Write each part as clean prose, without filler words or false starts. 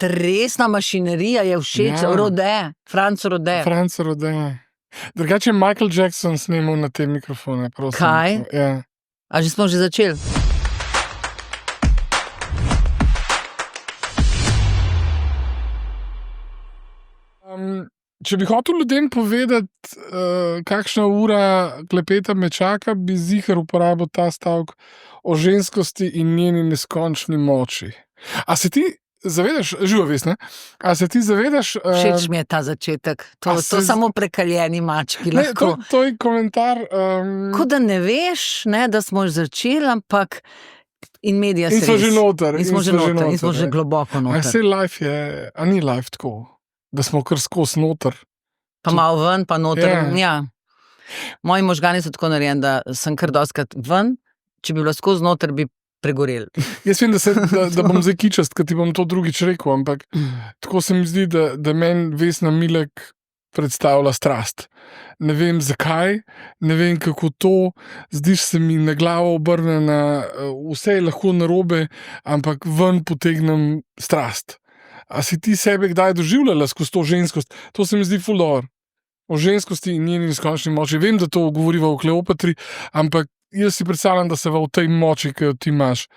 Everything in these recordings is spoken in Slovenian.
Resna mašinerija je všeč, Rode, Franc Rode. Franc Rode. Drugače je Michael Jackson snemal na te mikrofone, prosim. Kaj? Ja. A že smo začeli? Če bi hotel ljudem povedati, kakšna ura klepeta me čaka, bi ziher uporabil ta stavek o ženskosti in njeni neskončni moči. A se ti zavedaš, živa vest, ne? A se ti zavedaš... Všeč mi je ta začetek. To samo prekaljeni mački lahko. To je komentar... Ko da ne veš, ne, da smo začeli, ampak in medija se res. In smo že noter. In smo že globoko noter. A ni life tako? Da smo kar skos noter. Pa malo ven, pa noter. Ja. Moji možgani so tako narejeni, da sem kar dostikrat ven, če bi bila skozi noter, bi pregorel. Jaz vem, da bom zdaj kičast, ker ti bom to drugič rekel, ampak tako se mi zdi, da meni Vesna Milek predstavlja strast. Ne vem zakaj, ne vem kako to, zdiš se mi na glavo obrnjena, vse je lahko narobe, ampak ven potegnem strast. A si ti sebe kdaj doživljala skozi to ženskost? To se mi zdi ful dobro. O ženskosti in njeni neskončni moči. Vem, da to govoriva o Kleopatri, ampak jaz si predstavljam, da se v tej moči, ki jo ti imaš,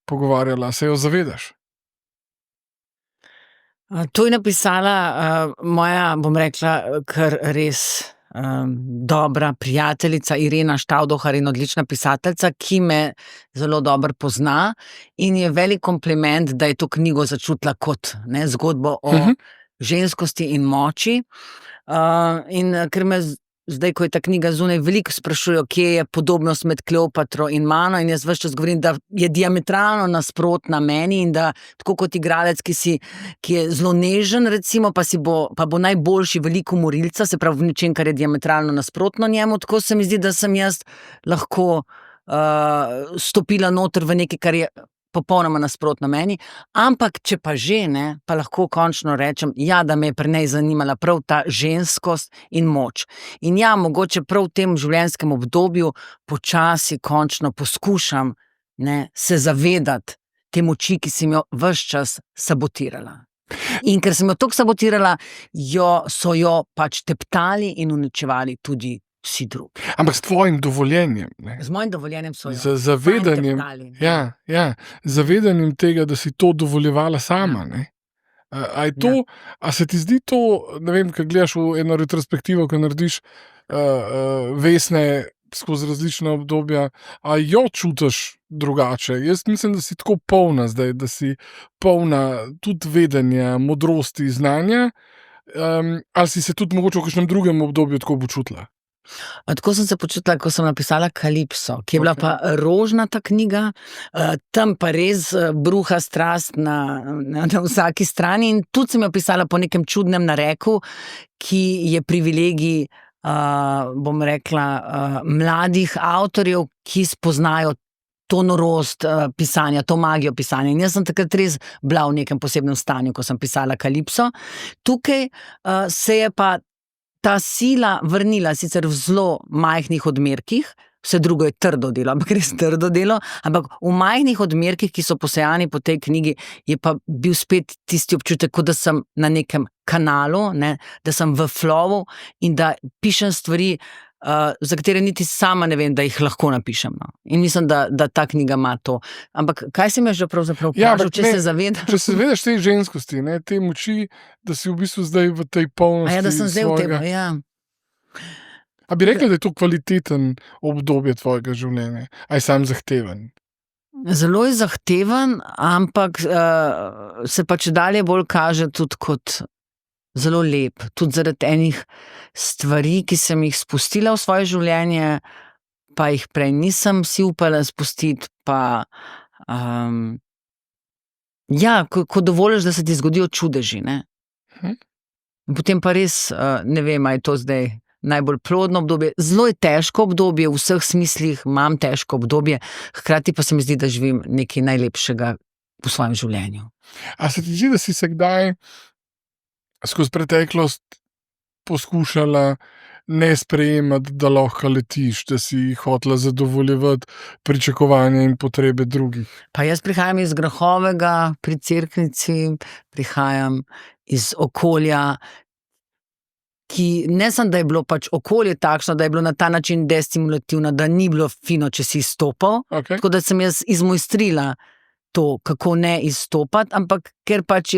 pogovarjala. Se jo zavedaš? To je napisala moja, bom rekla, kar res dobra prijateljica Irena Štavdohar in odlična pisateljica, ki me zelo dobro pozna in je velik kompliment, da je to knjigo začutila kot zgodbo o ženskosti in moči. In ker me zdaj, ko je ta knjiga zunaj, veliko sprašujejo, kje je podobnost med Kleopatro in mano, in jaz ves čas govorim, da je diametralno nasprotna meni in da tako kot igralec, ki je zelo nežen, recimo, pa bo najboljši veliko morilca, se pravi v nečem, kar je diametralno nasprotno njemu, tako se mi zdi, da sem jaz lahko stopila noter v nekaj, kar je popolnoma nasprotno meni, ampak če pa že ne, pa lahko končno rečem, ja, da me je pri njej zanimala prav ta ženskost in moč. In ja, mogoče prav v tem življenjskem obdobju počasi končno poskušam se zavedati te moči, ki sem jo ves čas sabotirala. In ker sem jo toliko sabotirala, so jo pač teptali in uničevali tudi vsi drugi. Ampak s tvojim dovoljenjem. Ne? Z mojim dovoljenjem so jo. Z zavedanjem. Zavedanjem tega, da si to dovoljevala sama. Ne? A se ti zdi to, ne vem, kad gledaš v eno retrospektivo, ko narediš Vesne skozi različna obdobja, a jo čutiš drugače? Jaz mislim, da si tako polna zdaj, da si polna tudi vedenja, modrosti, znanja, ali si se tudi mogoče v kakšnem drugem obdobju tako počutila? Tako sem se počutila, ko sem napisala Kalipso, ki je bila pa rožnata knjiga, tam pa res bruha strast na vsaki strani in tudi sem jo pisala po nekem čudnem nareku, ki je privilegij, bom rekla, mladih avtorjev, ki spoznajo to norost pisanja, to magijo pisanja. In jaz sem takrat res bila v nekem posebnem stanju, ko sem pisala Kalipso. Tukaj se je pa ta sila vrnila sicer v zelo majhnih odmerkih, vse drugo je trdo delo, ampak res trdo delo, ampak v majhnih odmerkih, ki so posejani po tej knjigi, je pa bil spet tisti občutek, kot da sem na nekem kanalu, da sem v flowu in da pišem stvari, za katere niti sama ne vem, da jih lahko napišem. No. In mislim, da ta knjiga ima to. Ampak kaj si me že pravzaprav vprašal, če se zavedaš? Če se zavedaš te ženskosti, te moči, da si v bistvu zdaj v tej polnosti da sem zdaj svojega... v tem, ja. A bi rekla, da je to kvaliteten obdobje tvojega življenja? A je sam zahteven? Zelo je zahteven, ampak se pa čedalje bolj kaže tudi kot zelo lep, tudi zaradi enih stvari, ki sem jih spustila v svoje življenje, pa jih prej nisem si upala spustiti, pa ko dovoliš, da se ti zgodijo čudeži, ne. Potem pa res, ne vem, a je to zdaj najbolj plodno obdobje, zelo je težko obdobje, v vseh smislih imam težko obdobje, hkrati pa se mi zdi, da živim nekaj najlepšega v svojem življenju. A se ti zdi, da si se kdaj skozi preteklost poskušala ne sprejemati, da lahko letiš, da si hotela zadovoljevati pričakovanja in potrebe drugih. Pa jaz prihajam iz Grahovega pri Cerknici, prihajam iz okolja, ki ne samo, da je bilo pač okolje takšno, da je bilo na ta način destimulativno, da ni bilo fino, če si izstopal. Okay. Tako da sem jaz izmojstrila to, kako ne izstopati, ampak ker pač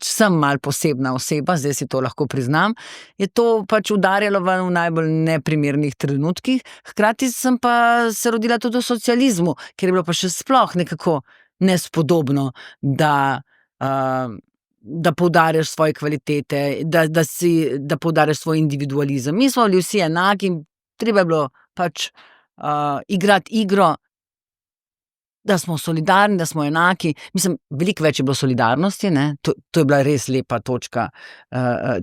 sem malo posebna oseba, zdaj si to lahko priznam, je to pač udarjalo v najbolj neprimernih trenutkih. Hkrati sem pa se rodila tudi v socializmu, ker je bilo pa še sploh nekako nespodobno, da poudarjaš svoje kvalitete, da poudarjaš svoj individualizem. Mi smo bili vsi enaki, treba je bilo pač igrati igro, da smo solidarni, da smo enaki. Mislim, veliko več je bilo solidarnosti, ne? To je bila res lepa točka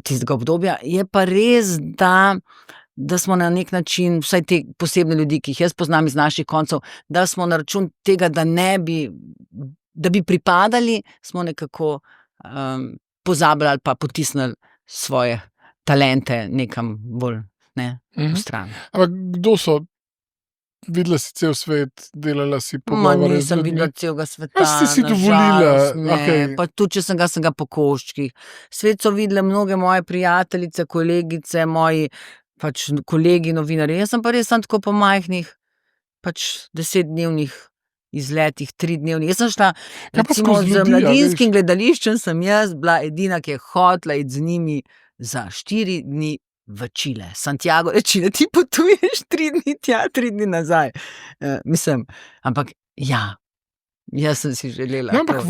tistega obdobja. Je pa res, da smo na nek način, vsaj te posebne ljudi, ki jih jaz poznam iz naših koncev, da smo na račun tega, da bi pripadali, smo nekako pozabili ali pa potisnili svoje talente nekam bolj v stran. Ampak kdo so? Videla si cel svet, delala si pogovore z ljudmi? Nisem videla celega sveta, si si dovolila? Okay. Pa tudi, če sem ga po koščkih. Svet so videle mnoge moje prijateljice, kolegice, moji pač kolegi, novinarji. Jaz sem pa res tako po majhnih, pač 10-dnevnih izletih, 3-dnevnih. Jaz sem šla, recimo z Mladinskim gledališčem sem jaz bila edina, ki je hotela iti z njimi za 4 dni v Čile. Santiago de Čile, ti potuješ 3 dni tja, 3 dni nazaj. Mislim, ampak ja, jaz sem si želela. No, ampak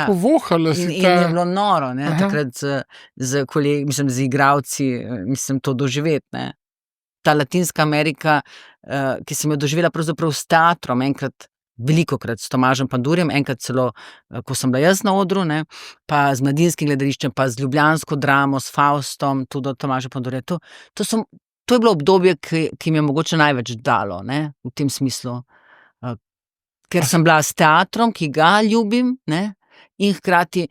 povohala si. In je bilo noro, takrat z kolegi, mislim, z igralci, mislim, to doživeti, ne. Ta Latinska Amerika, ki sem jo doživela pravzaprav s teatrom, enkrat, velikokrat s Tomažem Pandurjem, enkrat celo, ko sem bila jaz na odru, ne, pa z Mladinskim gledališčem, pa z ljubljansko dramo, s Faustom, tudi od Tomaža Pandurja. To je bilo obdobje, ki mi je mogoče največ dalo, ne, v tem smislu. Ker sem bila s teatrom, ki ga ljubim, ne, in hkrati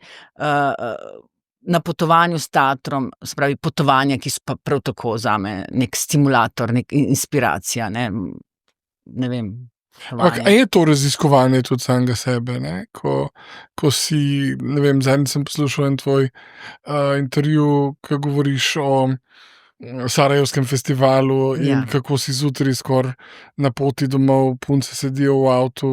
na potovanju s teatrom, se pravi potovanja, ki so pa prav tako zame nek stimulator, nek inspiracija, ne vem. A je to raziskovanje tudi samega sebe, ne? Ko si, ne vem, zadnjič sem poslušal en tvoj intervju, ko govoriš o Sarajevskem festivalu in kako si zjutraj skoraj na poti domov, punce sedijo v avtu.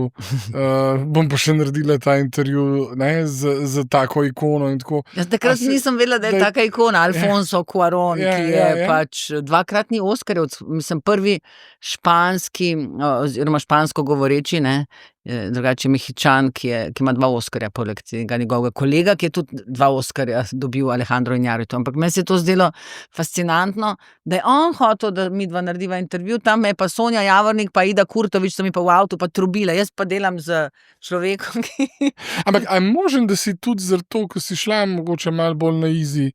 Bom pa še naredila ta intervju, ne, z tako ikono in tako. Takrat nisem vedela, da je taka ikona, Alfonso Cuarón, ki je pač 2-kratni Oskarjev, mislim, prvi španski, oziroma špansko govoreči, ne, drugače Mehičan, ki ima 2 Oskarja, poleg tega njegovega kolega, ki je tudi 2 Oskarja dobil, Alejandro Iñárritu. Ampak meni se je to zdelo fascinantno, da je on hotel, da midva narediva intervju, tam me je pa Sonja Javornik pa Ida Kurtovič, so mi pa v avtu pa trubila, jaz pa delam z človekom, ki... Ampak a je možen, da si tudi zato, ko si šla mogoče malo bolj na easy,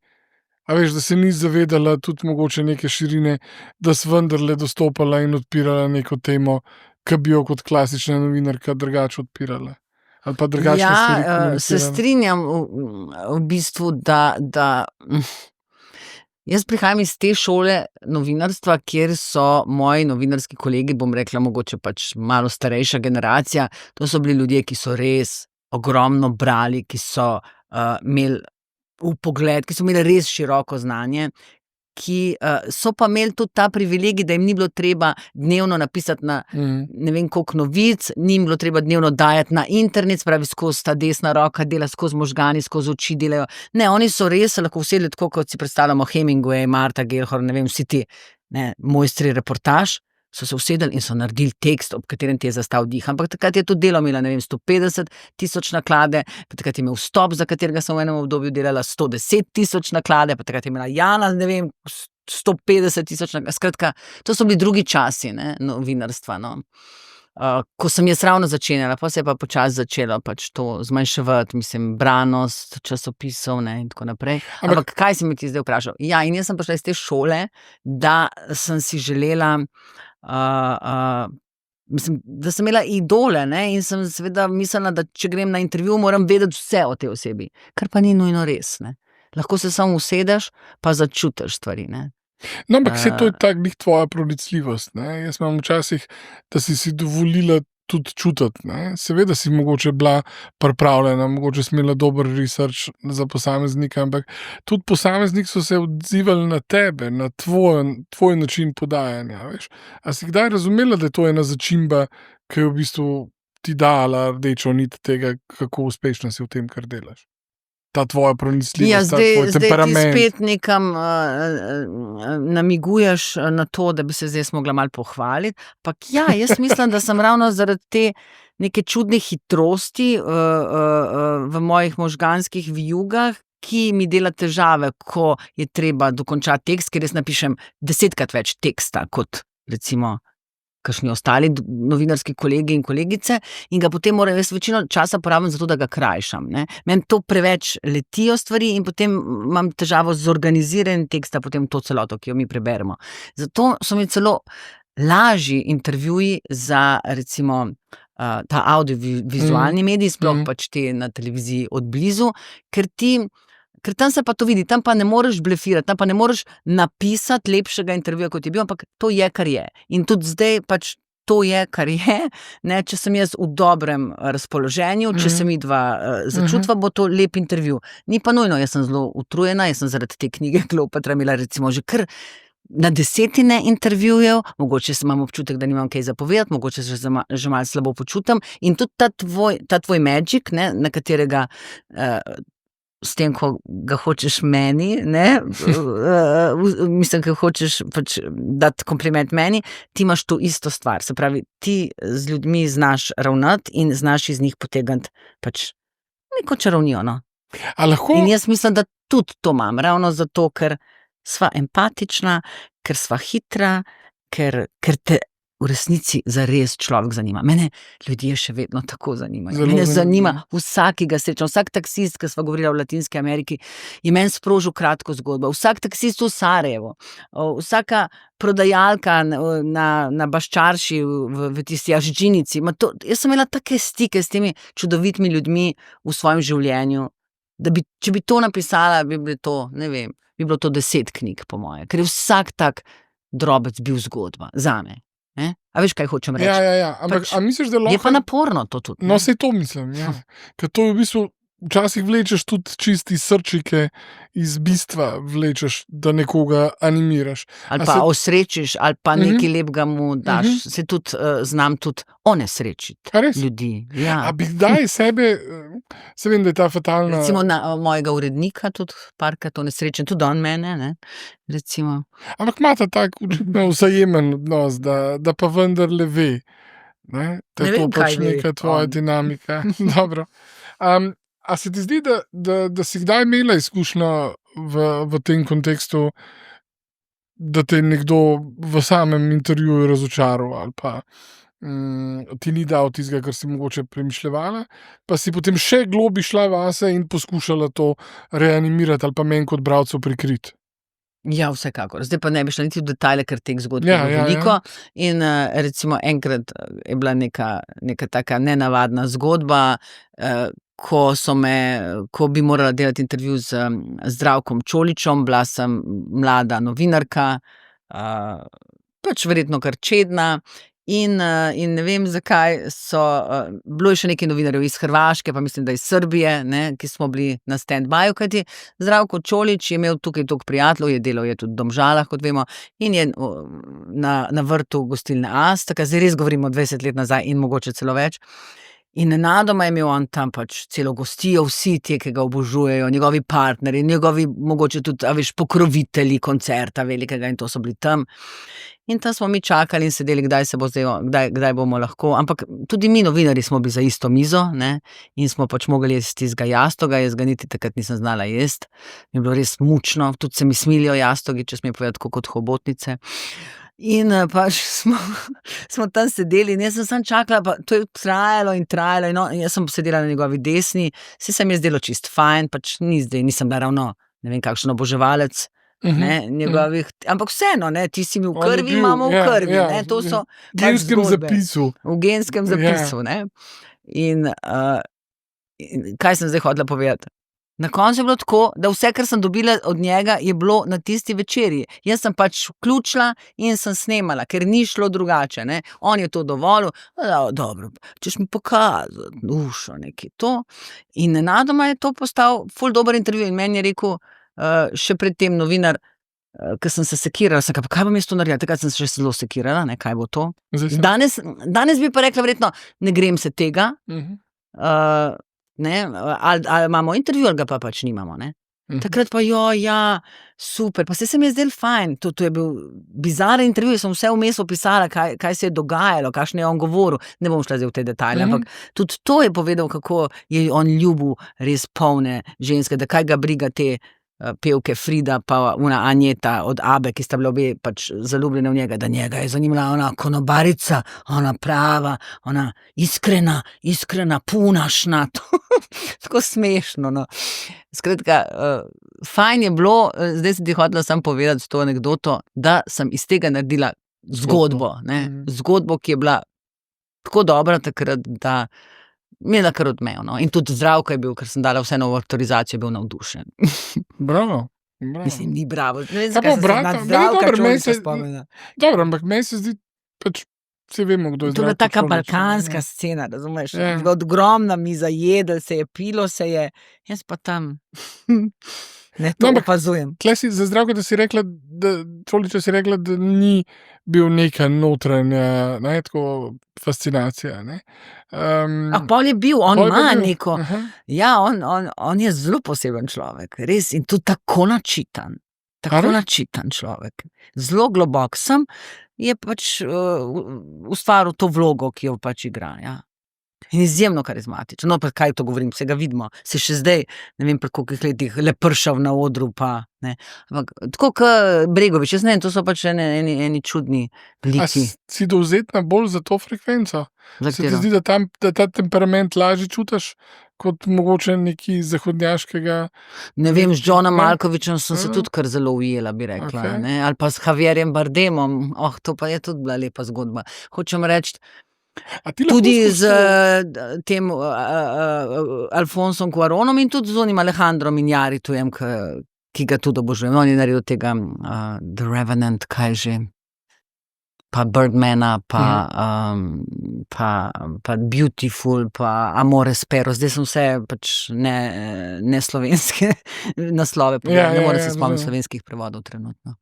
a veš, da se ni zavedala tudi mogoče neke širine, da si vendarle dostopala in odpirala neko temo, ki bi jo kot klasična novinarka drugače odpirala? Ali pa drugačne stvari komunicirala? Se strinjam v bistvu, da jaz prihajam iz te šole novinarstva, kjer so moji novinarski kolegi, bom rekla, mogoče pač malo starejša generacija, to so bili ljudje, ki so res ogromno brali, ki so imeli vpogled, ki so imeli res široko znanje, ki so pa imeli tudi ta privilegij, da jim ni bilo treba dnevno napisati na ne vem koliko novic, ni jim bilo treba dnevno dajati na internet, spravi skozi ta desna roka dela, skozi možgani, skozi oči delajo. Ne, oni so res lahko usedli tako, kot si predstavljamo Hemingway, Marta Gellhorn, ne vem, vsi ti mojstri reportaž, so se usedeli in so naredili tekst, ob katerem ti je zastal dih. Ampak takrat je to delo imela, ne vem, 150,000 naklade, pa takrat je imel Stop, za katerega sem v enem obdobju delala 110,000 naklade, pa takrat je imela Jana, ne vem, 150,000 naklade. Skratka, to so bili drugi časi, ne, novinarstva, no. Ko sem jaz ravno začenjala, pa se je pa počasi začelo pač to zmanjševati, mislim, branost časopisov, ne, in tako naprej. Ampak kaj si mi ti zdaj vprašal? Ja, in jaz sem prišla iz te šole, da sem si želela mislim, da sem imela idole, ne, in sem seveda mislila, da če grem na intervju, moram vedeti vse o tej osebi, kar pa ni nujno res, ne. Lahko se samo usedeš, pa začutiš stvari, ne. No, ampak vse to je tako glih tvoja pronicljivost, ne. Jaz imam včasih, da si dovolila tudi čutiti, ne. Seveda si mogoče bila pripravljena, mogoče si imela dober research za posameznika, ampak tudi posamezniki so se odzivali na tebe, na tvoj način podajanja, veš. A si kdaj razumela, da je to ena začimba, ki je v bistvu ti dala rdečo nit tega, kako uspešna si v tem, kar delaš? Ta tvoja pronicljivost, ta tvoj temperament. Zdaj ti spet nekam namiguješ na to, da bi se zdaj mogla malo pohvaliti. Ampak ja, jaz mislim, da sem ravno zaradi te neke čudne hitrosti v mojih možganskih vijugah, ki mi dela težave, ko je treba dokončati tekst, ker jaz napišem 10-krat več teksta kot recimo kakšni ostali novinarski kolegi in kolegice, in ga potem moram jaz večino časa porabim za to, da ga krajšam, ne. Meni to preveč letijo stvari in potem imam težavo z organiziranjem teksta, potem to celoto, ki jo mi preberemo. Zato so mi celo lažji intervjuji za recimo ta audiovizualni medij, sploh pač te na televiziji od blizu, ker tam se pa to vidi, tam pa ne moreš blefirati, tam pa ne moreš napisati lepšega intervjuja, kot je bil, ampak to je, kar je. In tudi zdaj pač to je, kar je, ne, če sem jaz v dobrem razpoloženju, če se midva začutva, bo to lep intervju. Ni pa nujno, jaz sem zelo utrujena, jaz sem zaradi te knjige Kleopatra imela recimo že kar na desetine intervjujev, mogoče imam občutek, da nimam kaj zapovedati, mogoče se že malo slabo počutim in tudi ta tvoj magic, ne, na katerega s tem, ko ga hočeš meni, ne, mislim, ko hočeš pač dati kompliment meni, ti imaš to isto stvar. Se pravi, ti z ljudmi znaš ravnati in znaš iz njih potegniti pač neko čarovnijo, no. A lahko... In jaz mislim, da tudi to imam, ravno zato, ker sva empatična, ker sva hitra, ker te v resnici zares človek zanima. Mene ljudje še vedno tako zanimajo. Mene zanima vsak, ki ga srečam. Vsak taksist, ki sva govorila v Latinski Ameriki, je meni sprožil kratko zgodbo. Vsak taksist v Sarajevu, vsaka prodajalka na Baščarši v tisti Aždžinici. Jaz sem imela take stike s temi čudovitimi ljudmi v svojem življenju, da če bi to napisala, bi bilo to, ne vem, bi bilo to 10 knjig, po moje. Ker je vsak tak drobec bil zgodba zame. A veš, kaj hočem reči? Ja. Ampak, a misliš, da lahko... Je pa naporno to tudi. No, saj to mislim, ja. Ker to v bistvu včasih vlečeš tudi čisti srčike iz bistva vlečeš, da nekoga animiraš. Ali pa osrečiš, ali pa nekaj lepega mu daš. Se tudi znam tudi onesrečiti ljudi. Ja. A bi kdaj sebe, se vem, da je ta fatalna... Recimo mojega urednika tudi parkrat onesrečen, tudi on mene, ne, recimo. Ampak imata tak vzajemen odnos, da pa vendarle ve, ne, da je to pač neka tvoja dinamika. Dobro. A se ti zdi, da si kdaj imela izkušnjo v tem kontekstu, da te nekdo v samem intervjuju razočaral ali pa ti ni dal tistega, kar si mogoče premišljevala, pa si potem še globi šla vase in poskušala to reanimirati ali pa meni kot bralcu prikriti? Ja, vsekakor. Zdaj pa ne bi šla niti v detajle, ker teh zgodb je veliko. In recimo enkrat je bila neka taka nenavadna zgodba, ko bi morala delati intervju z Zdravkom Čoličem, bila sem mlada novinarka, pač verjetno kar čedna. In ne vem, zakaj bilo je še nekaj novinarjev iz Hrvaške, pa mislim, da iz Srbije, ne, ki smo bili na stand-byju, kajti Zdravko Čolič je imel tukaj toliko prijateljev, je delal je tudi v Domžalah, kot vemo, in je na vrtu gostilne Asta, zdaj res govorimo 20 let nazaj in mogoče celo več. In nenadoma je imel on tam pač celo gostijo, vsi ti, ki ga obožujejo, njegovi partnerji, njegovi mogoče tudi, a veš, pokrovitelji koncerta velikega in to so bili tam. In tam smo mi čakali in sedeli, kdaj bomo lahko, ampak tudi mi novinarji smo bili za isto mizo, ne, in smo pač mogli jesti tistega jastoga, jaz ga niti takrat nisem znala jesti, mi je bilo res mučno, tudi se mi smilijo jastogi, če smem povedati, kot hobotnice. In pač smo tam sedeli in jaz sem samo čakala, pa to je trajalo in jaz sem sedela na njegovi desni, se mi je zdelo čist fajn, pač nisem bila ravno, ne vem, kakšen oboževalec, ne, njegovih, ampak vseeno, ne, ti si mi v krvi, imamo v krvi, ne, to so genskem zapisu. V genskem zapisu, ne. In kaj sem zdaj hotela povedati? Na koncu je bilo tako, da vse, kar sem dobila od njega, je bilo na tisti večerji. Jaz sem pač vključila in sem snemala, ker ni šlo drugače, ne. On je to dovolil, dobro, češ mi pokazati, dušo, nekaj to. In nenadoma je to postal ful dober intervju in meni je rekel, še pred tem novinar, ker sem se sekirala, sem kaj bom jaz to naredila, takrat sem se še zelo sekirala, ne, kaj bo to. Danes bi pa rekla verjetno, ne grem se tega, ne, ali imamo intervju, ali ga pa pač nimamo, ne. Takrat pa super, pa se mi je zdelo fajn, to je bil bizaren intervju, sem vse vmes opisala, kaj se je dogajalo, kakšne je on govoril, ne bom šla zdaj v te detajle, ampak tudi to je povedal, kako je on ljubil res polne ženske, da kaj ga briga te pevke Frida pa una Anjeta od Abbe, ki sta bile obe pač zaljubljene v njega, da njega je zanimala ona konobarica, ona prava, ona iskrena, punašna, tako smešno, no. Skratka, fajn je bilo, zdaj sem ti hotela samo povedati to anekdoto, da sem iz tega naredila zgodbo, ne, zgodbo, ki je bila tako dobra takrat, da mi je kar odmev, no. In tudi Zdravko je bil, ker sem dala vse novo avtorizacijo, je bil navdušen. Bravo. Mislim, ni bravo. Ne vem, Pa zakaj sem se brata, na Zdravka dobro, meni Čolića se- spomnila. Dobro, ampak meni se zdi, pač vsi vemo, kdo je To je bila Zdravko taka Čolić, balkanska ne. scena, razumeš? Ja. Ogromna miza, jedlo se je, pilo se je, jaz pa tam, ne, to No, ampak opazujem. Tle si za Zdravka, da si rekla, Čolića si rekla, da ni bil neka notranja, ne, tako fascinacija, ne. Pol je bil, on Pol pa ima bil. neko, Aha. ja, on je zelo poseben človek, res, in tudi tako načitan. A Tako res? načitan človek. Zelo globok sem, je pač ustvaril to vlogo, ki jo pač igra, ja. In izjemno karizmatičen. No, pa kaj to govorim, se ga vidimo. Se še zdaj, ne vem, pri kolikih letih, lepršav na odru, pa, ne. Ampak tako kot Bregović, jaz ne vem, to so pač eni čudni A liki. si dovzetna bolj za to frekvenco? Za Se ti katero? zdi, da ta temperament lažje čutiš kot mogoče neki zahodnjaškega? Ne vem, z Johnom Ne? Malkovićem sem se Ja. tudi kar zelo ujela, bi rekla, Okej. ne. Ali pa s Javierjem Bardemom, to pa je tudi bila lepa zgodba. Hočem reči, A ti lahko tudi skozi z to- tem Alfonsom Cuaronom in tudi z onim Alejandrom Inarritujem, ki ga tudi obožujem. On je naredil tega The Revenant, kaj že, pa Birdmana, pa Beautiful, pa Amore Spero. Zdaj sem vse pač ne slovenske naslove povedala, ne morem se spomniti razumem. slovenskih prevodov trenutno.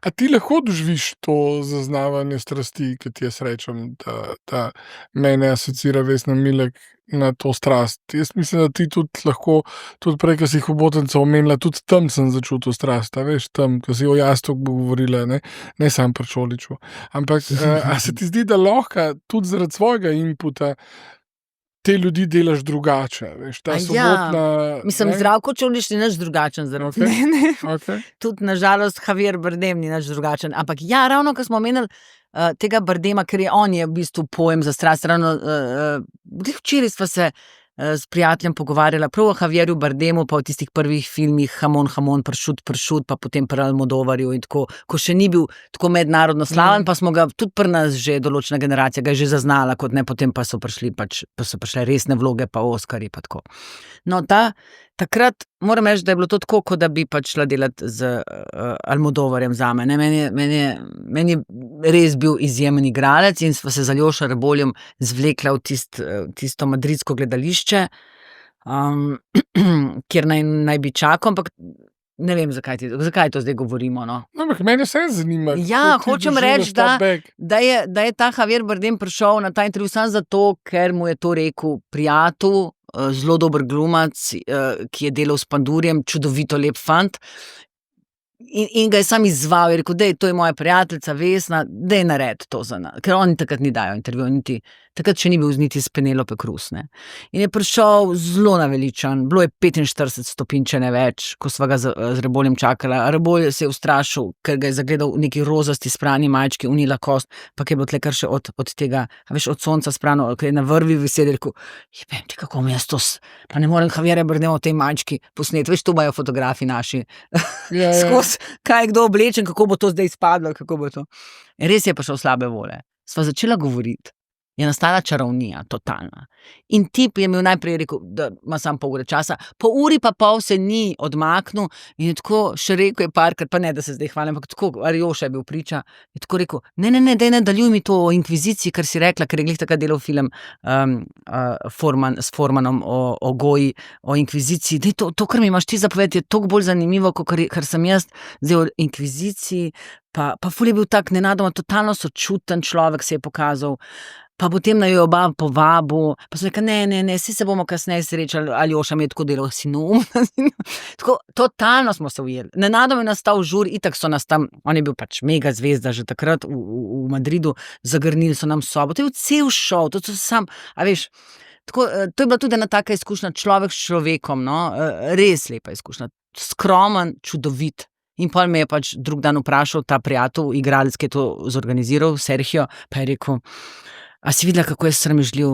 A ti lahko doživiš to zaznavanje strasti, ki ti jaz rečem, da mene asocira Vesna Milek na to strast. Jaz mislim, da ti tudi lahko, tudi prej, ko si Hobotnico omenila, tudi tam sem začutil strast, a veš, tam, ko si o Jastog govorila, ne sam pri Čoliću. Ampak, a se ti zdi, da lahko tudi zaradi svojega inputa te ljudi delaš drugače, veš, ta sobotna... Mislim, ne? Zdravko Čolić ni nič drugačen zaradi Okej. mene. Okej. Tudi, nažalost, Javier Bardem ni nič drugačen. Ampak ja, ravno, ko smo omenili tega Bardema, ker on je v bistvu pojem za strast, ravno včeraj sva se s prijateljem pogovarjala prav o Javierju Bardemu, pa o tistih prvih filmih Hamon, Pršut, pa potem pri Almodovarju in tako, ko še ni bil tako mednarodno slaven, pa smo ga tudi pri nas že določena generacija ga je že zaznala, kot ne, potem pa so prišle resne vloge, pa Oskarji, pa tako. No, takrat moram reči, da je bilo to tako, kot da bi pač šla delati z Almodovarjem zame, ne, meni je res bil izjemen igralec in sva se z Aljošo Reboljem zvlekla v tisto madridsko gledališče, kjer naj bi čakal, ampak ne vem, zakaj to zdaj govorimo, no. No, ampak mene vse zanima. Ja, kako ti hočem doživljaš reči, ta beg. da je ta Javier Bardem prišel na ta intervju samo zato, ker mu je to rekel prijatelj, zelo dober glumac, ki je delal s Pandurjem, čudovito lep fant. In ga je sam izzval, je rekel, dej, to je moja prijateljica Vesna, dej naredi to za nas. Ker oni takrat ni dajo intervju, takrat še ni bil niti s Penelope Cruz, ne. In je prišel zelo naveličan, bilo je 45 stopinj, če ne več, ko sva ga z Reboljem čakala. Rebolj se je ustrašil, ker ga je zagledal v neki rozasti sprani majčki, unila kost, pa je bilo tle kar še od tega, a veš, od sonca sprano, ker je na vrvi visel, je rekel, jebem ti, kako mi jaz to, pa ne morem Javierja Bardema v tej majčki posneti, veš, to imajo fotografi naši, Ja. skozi, kaj je kdo oblečen, kako bo to zdaj izpadlo, kako bo to. In res je prišel slabe volje. Sva začela govoriti. je nastala čarovnija, totalna. In tip je imel najprej rekel, da ima samo pol ure časa, po uri pa pol se ni odmaknil in je tako še rekel, je parkrat, pa ne, da se zdaj hvalim, ampak tako, Arjoša je bil priča, je tako rekel, ne, daj nadaljuj mi to o inkviziciji, kar si rekla, ker je glih takrat delal film s Formanom o goji, o inkviziciji, daj to, kar mi imaš ti zapovedati, je toliko bolj zanimivo, kot kar sem jaz zdaj o inkviziciji, pa ful je bil tak nenadoma totalno sočuten človek, se je pokazal. Pa potem naju je oba povabil, pa so rekli, ne, vsi se bomo kasneje srečali, Aljoša mi je tako delal, si neumna. Tako, totalno smo se ujeli. Nenadoma je nastal žur, itak so nas tam, on je bil pač mega zvezda že takrat v Madridu, zagrnili so nam sobo, to je bil cel šov, to so sam, a veš, tako, to je bila tudi ena taka izkušnja, človek s človekom, no, res lepa izkušnja, skromen, čudovit. In pol me je pač drug dan vprašal ta prijatelj, igralec, ki je to zorganiziral, Sergio, pa je rekel, a si videla, kako je sramežljiv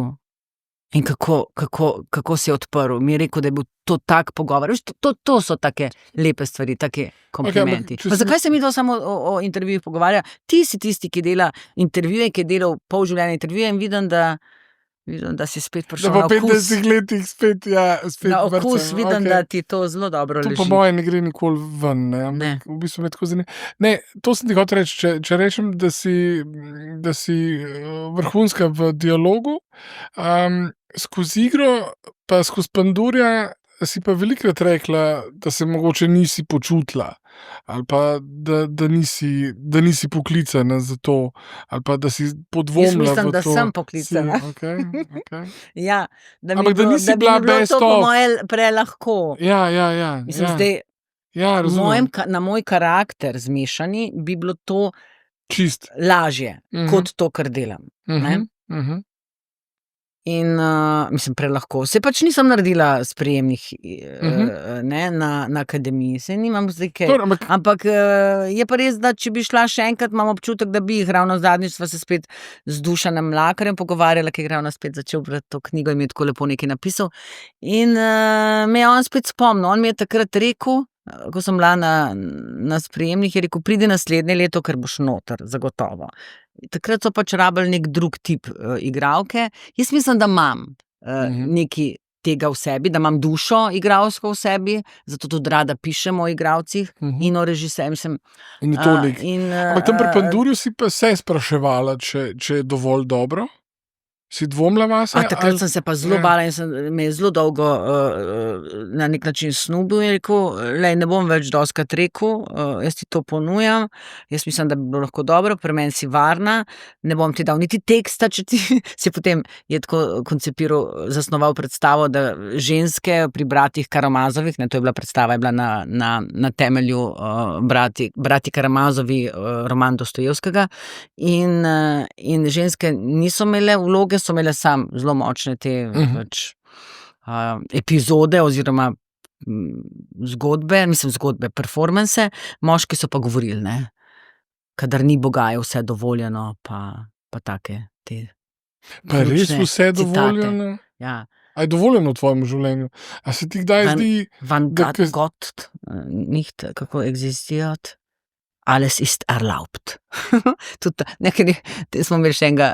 in kako se je odprl. Mi je rekel, da je bil to tak pogovor. Veš, to so take lepe stvari, take komplimenti. Pa zakaj se mi to samo o intervjujih pogovarja? Ti si tisti, ki dela intervjuje, ki je delal pol življenja intervjuje in vidim, da si spet prišel na okus. Da po 50 letih spet na okus, vrcem. vidim, da ti to zelo dobro leži. To po moje ne gre nikoli ven, ne. Ne. V bistvu me tako zanima. Ne, to sem ti hotel reči, če rečem, da si vrhunska v dialogu, skozi igro, pa skozi Pandurja, si pa velikrat rekla, da se mogoče nisi počutila, ali pa da nisi poklicana za to, ali pa da si podvomila v to. Jaz mislim, da sem poklicana. Okay. Ja, da Ampak da nisi bila bi bilo best to po of. moje prelahko. Ja. Mislim, zdaj, Ja, razumem. na moj karakter zmešani bi bilo to Čist. lažje, kot to, kar delam. Ne? In mislim, prelahko. Se pač nisem naredila sprejemnih na akademiji, se nimam zdaj kaj. Ampak je pa res, da če bi šla še enkrat, imam občutek, da bi jih ravno zadnjič sva se spet z Dušanom Mlakarjem pogovarjala, ki je ravno spet začel brati to knjigo in mi je tako lepo nekaj napisal. In me je on spet spomnil, on mi je takrat rekel, ko sem bila na sprejemnih, je rekel, pridi naslednje leto, ker boš noter, zagotovo. Takrat so pač rabili nek drug tip igralke. Jaz mislim, da imam nekaj tega v sebi, da imam dušo igralsko v sebi, zato tudi rada pišem o igralcih in o režiserju. In je to lik. Ampak tam pri Pandurju si pa se spraševala, če je dovolj dobro? Si dvomila vase? Takrat sem se pa zelo bala in me je zelo dolgo na nek način snubil in rekel, ne bom več dostikrat rekel, jaz ti to ponujam, jaz mislim, da bi bilo lahko dobro, pri meni si varna, ne bom ti dal niti teksta, če ti si potem je tako koncipiral, zasnoval predstavo, da ženske pri bratih Karamazovih, to je bila predstava, je bila na temelju brati Karamazovi, roman Dostojevskega in ženske niso imele vloge, so imele sam zelo močne te epizode oziroma zgodbe, performance, moški so pa govorili, ne, kadar ni Boga, je vse dovoljeno, pa take te pa res vse dovoljeno? Ja. A je dovoljeno v tvojem življenju? A se ti kdaj zdi... Wann Gott nicht, kako existiert, alles ist erlaubt. Nekaj smo imeli še enega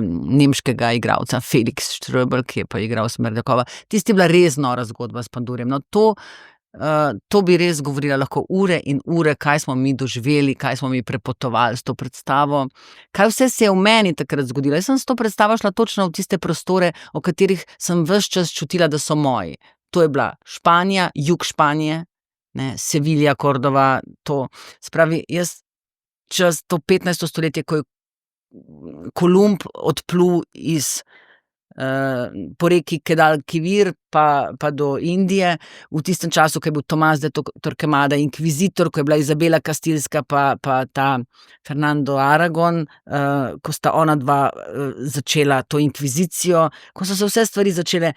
nemškega igralca, Felix Ströbel, ki je pa igral Smerdakova. Tisti je bila res nora zgodba s Pandurjem. No, to bi res govorila lahko ure in ure, kaj smo mi doživeli, kaj smo mi prepotovali s to predstavo, kaj vse se je v meni takrat zgodilo. Jaz sem s to predstavo šla točno v tiste prostore, o katerih sem ves čas čutila, da so moji. To je bila Španija, jug Španije, Sevilja, Kordova, to. Spravi, jaz čez to 15. stoletje, ko je Kolumb odplul po reki Guadalquivir pa do Indije, v tistem času, ko je bil Tomás de Torquemada inkvizitor, ko je bila Izabela Kastilska pa ta Fernando Aragon, ko sta ona dva začela to inkvizicijo, ko so se vse stvari začele,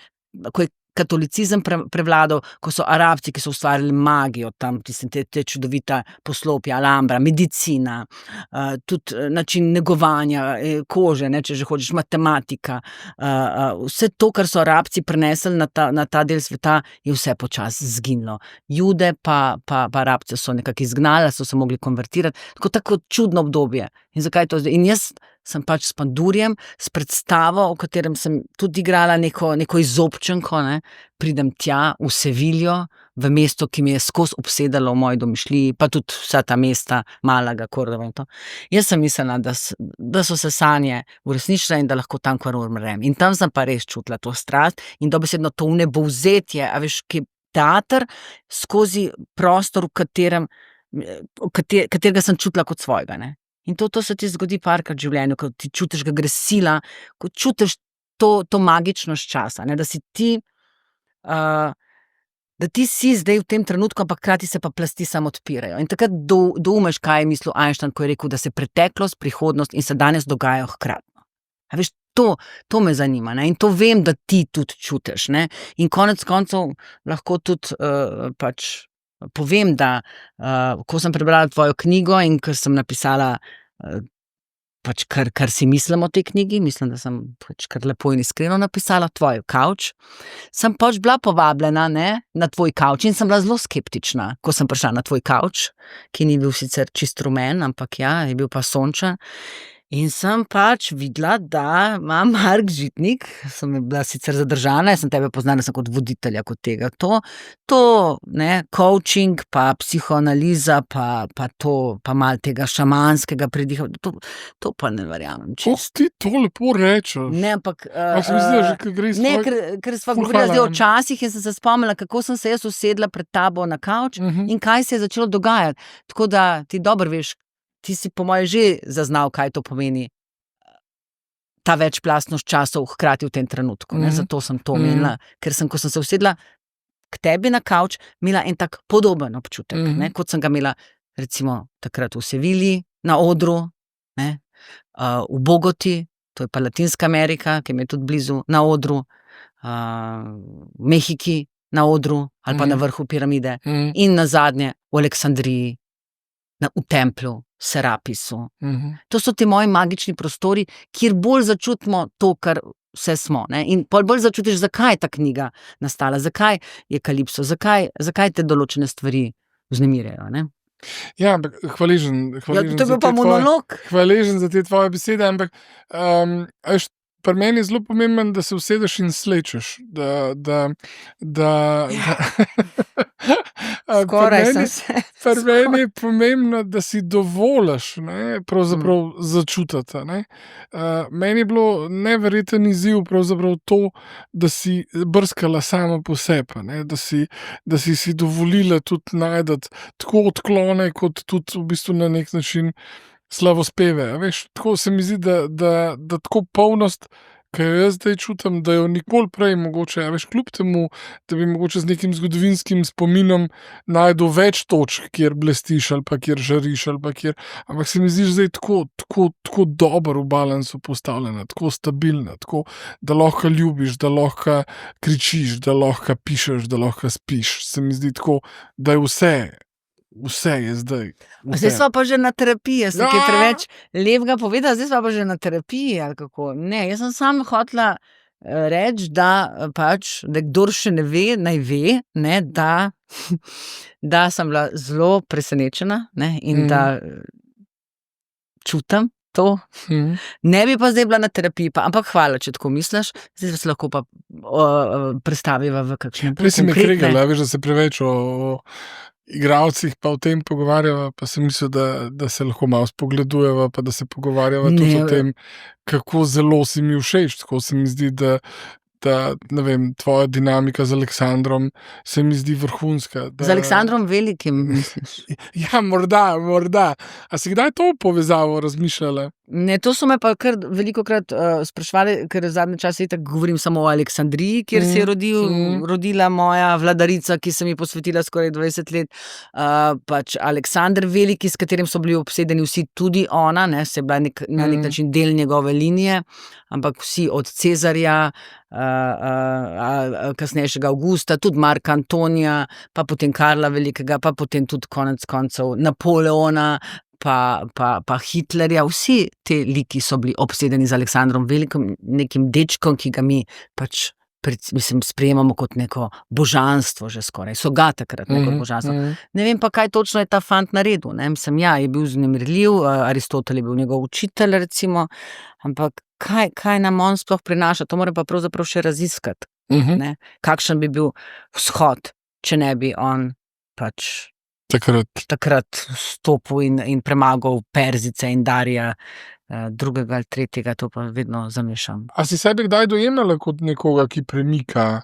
ko je katolicizem prevladal, ko so Arabci, ki so ustvarili magijo, tam te čudovita poslopja, Alhambra, medicina, tudi način negovanja kože, če že hočeš, matematika, vse to, kar so Arabci prinesli na ta del sveta, je vse počasi zginilo. Jude pa Arabce so nekako izgnali, so se mogli konvertirati, tako čudno obdobje. In zakaj to zdaj? In jaz sem pač s Pandurjem, s predstavo, v katerem sem tudi igrala neko izobčenko, ne, pridem tja v Seviljo, v mesto, ki mi je skozi obsedalo v moji domišljiji, pa tudi vsa ta mesta, Malaga, Córdoba in to. Jaz sem mislila, da so se sanje uresničile in da lahko tam kar umrem. In tam sem pa res čutila to strast in dobesedno to vnebovzetje, a veš, ki teater skozi prostor, katerega sem čutila kot svojega, ne. In to se ti zgodi parkrat v življenju, ko ti čutiš, ga gre sila, ko čutiš to magičnost časa, ne, da si ti, da ti si zdaj v tem trenutku, ampak hkrati se pa plasti samo odpirajo. In takrat doumeš, kaj je mislil Einstein, ko je rekel, da se preteklost, prihodnost in sedanjost dogajajo hkratno. A veš, to me zanima, ne, in to vem, da ti tudi čutiš, ne, in konec koncev lahko tudi pač povem, da ko sem prebrala tvojo knjigo in ker sem napisala pač kar si mislim o tej knjigi, mislim, da sem pač kar lepo in iskreno napisala tvoj kavč, sem pač bila povabljena, ne, na tvoj kavč in sem bila zelo skeptična, ko sem prišla na tvoj kavč, ki ni bil sicer čist rumen, ampak ja, je bil pa sončen. In sem pač videla, da ima Mark Žitnik, sem bila sicer zadržana, jaz sem tebe poznala sem kot voditelja kot tega, to, ne, coaching, pa psihoanaliza, pa to, pa malo tega šamanskega pridiha, to pa ne verjamem čisto. Ti to lepo rečeš. Ne, ampak se mi zdi, že kaj gre ne, ker sva govorila zdaj o časih in sem se spomnila, kako sem se jaz usedla pred tabo na kavč in kaj se je začelo dogajati. Tako da ti dobro veš, ti si po moje že zaznal, kaj to pomeni, ta večplastnost časov hkrati v tem trenutku, ne, zato sem to omenila, ker sem, ko sem se usedla k tebi na kavč, imela en tak podoben občutek, ne, kot sem ga imela recimo takrat v Sevilji, na odru, ne, v Bogoti, to je pa Latinska Amerika, ki mi je tudi blizu, na odru, v Mehiki, na odru, ali pa na vrhu piramide, in nazadnje v Aleksandriji, v templju, Serapisu. To so ti moji magični prostori, kjer bolj začutimo to, kar vse smo, ne? In bolj začutiš, zakaj je ta knjiga nastala, zakaj je Kalipso, zakaj te določene stvari vznemirjajo, ne? Ja, ampak hvaležen to je bil pa monolog. Hvaležen za te tvoje besede, ampak pri meni je zelo pomemben, da se usedeš in slečeš, Skoraj sem se. Pri meni je pomembno, da si dovoliš, ne, pravzaprav začutiti, ne. Meni je bilo neverjeten izziv pravzaprav to, da si brskala sama po sebi, ne, da si dovolila tudi najti tako odklone, kot tudi v bistvu na nek način slavospeve, a veš, tako se mi zdi, da tako polnost, ki jo jaz zdaj čutim, da jo nikoli prej mogoče, a veš, kljub temu, da bi mogoče z nekim zgodovinskim spominom našel več točk, kjer blestiš ali pa kjer žariš ali pa kjer, ampak se mi zdi zdaj tako dobro v balansu postavljena, tako stabilna, tako, da lahko ljubiš, da lahko kričiš, da lahko pišeš, da lahko spiš, se mi zdi tako, da je vse je zdaj. Zdaj sva pa že na terapiji, jaz sem kaj preveč lepega povedala, zdaj sva pa že na terapiji, ali kako. Ne, jaz sem samo hotela reči, da pač, da kdor še ne ve, naj ve, ne, da sem bila zelo presenečena, ne, in da čutim to. Ne bi pa zdaj bila na terapiji, ampak hvala, če tako misliš, zdaj se lahko pa prestaviva v kakšne bolj Prej si me konkretne. kregala, veš, da se preveč o igralcih pa o tem pogovarjava, pa sem mislil, da se lahko malo spogledujeva, pa da se pogovarjava tudi o tem, kako zelo si mi všeč, tako se mi zdi, da ne vem, tvoja dinamika z Aleksandrom se mi zdi vrhunska. Z Aleksandrom Velikim, misliš? Ja, morda. A si kdaj to povezavo razmišljala? Ne, to so me pa kar velikokrat spraševali, ker v zadnje čase itak govorim samo o Aleksandriji, kjer se je rodila moja vladarica, ki sem ji posvetila skoraj 20 let. Pač Aleksander Veliki, s katerim so bili obsedeni vsi, tudi ona, ne, se je bila na nek način del njegove linije, ampak vsi od Cezarja, kasnejšega Avgusta, tudi Marka Antonija, pa potem Karla Velikega, pa potem tudi konec koncev Napoleona, pa Hitlerja, vsi te liki so bili obsedeni z Aleksandrom Velikim, nekim dečkom, ki ga mi pač sprejemamo kot neko božanstvo že skoraj, so ga takrat neko božanstvo. Ne vem pa, kaj točno je ta fant naredil, ne, mislim, ja, je bil vznemirljiv, Aristotel je bil njegov učitelj, recimo, ampak kaj nam on sploh prinaša, to mora pa pravzaprav še raziskati, ne, kakšen bi bil vzhod, če ne bi on pač takrat stopil in premagal Perzice in Darija, drugega ali tretjega, to pa vedno zamešam. A si sebe kdaj dojemala kot nekoga, ki premika,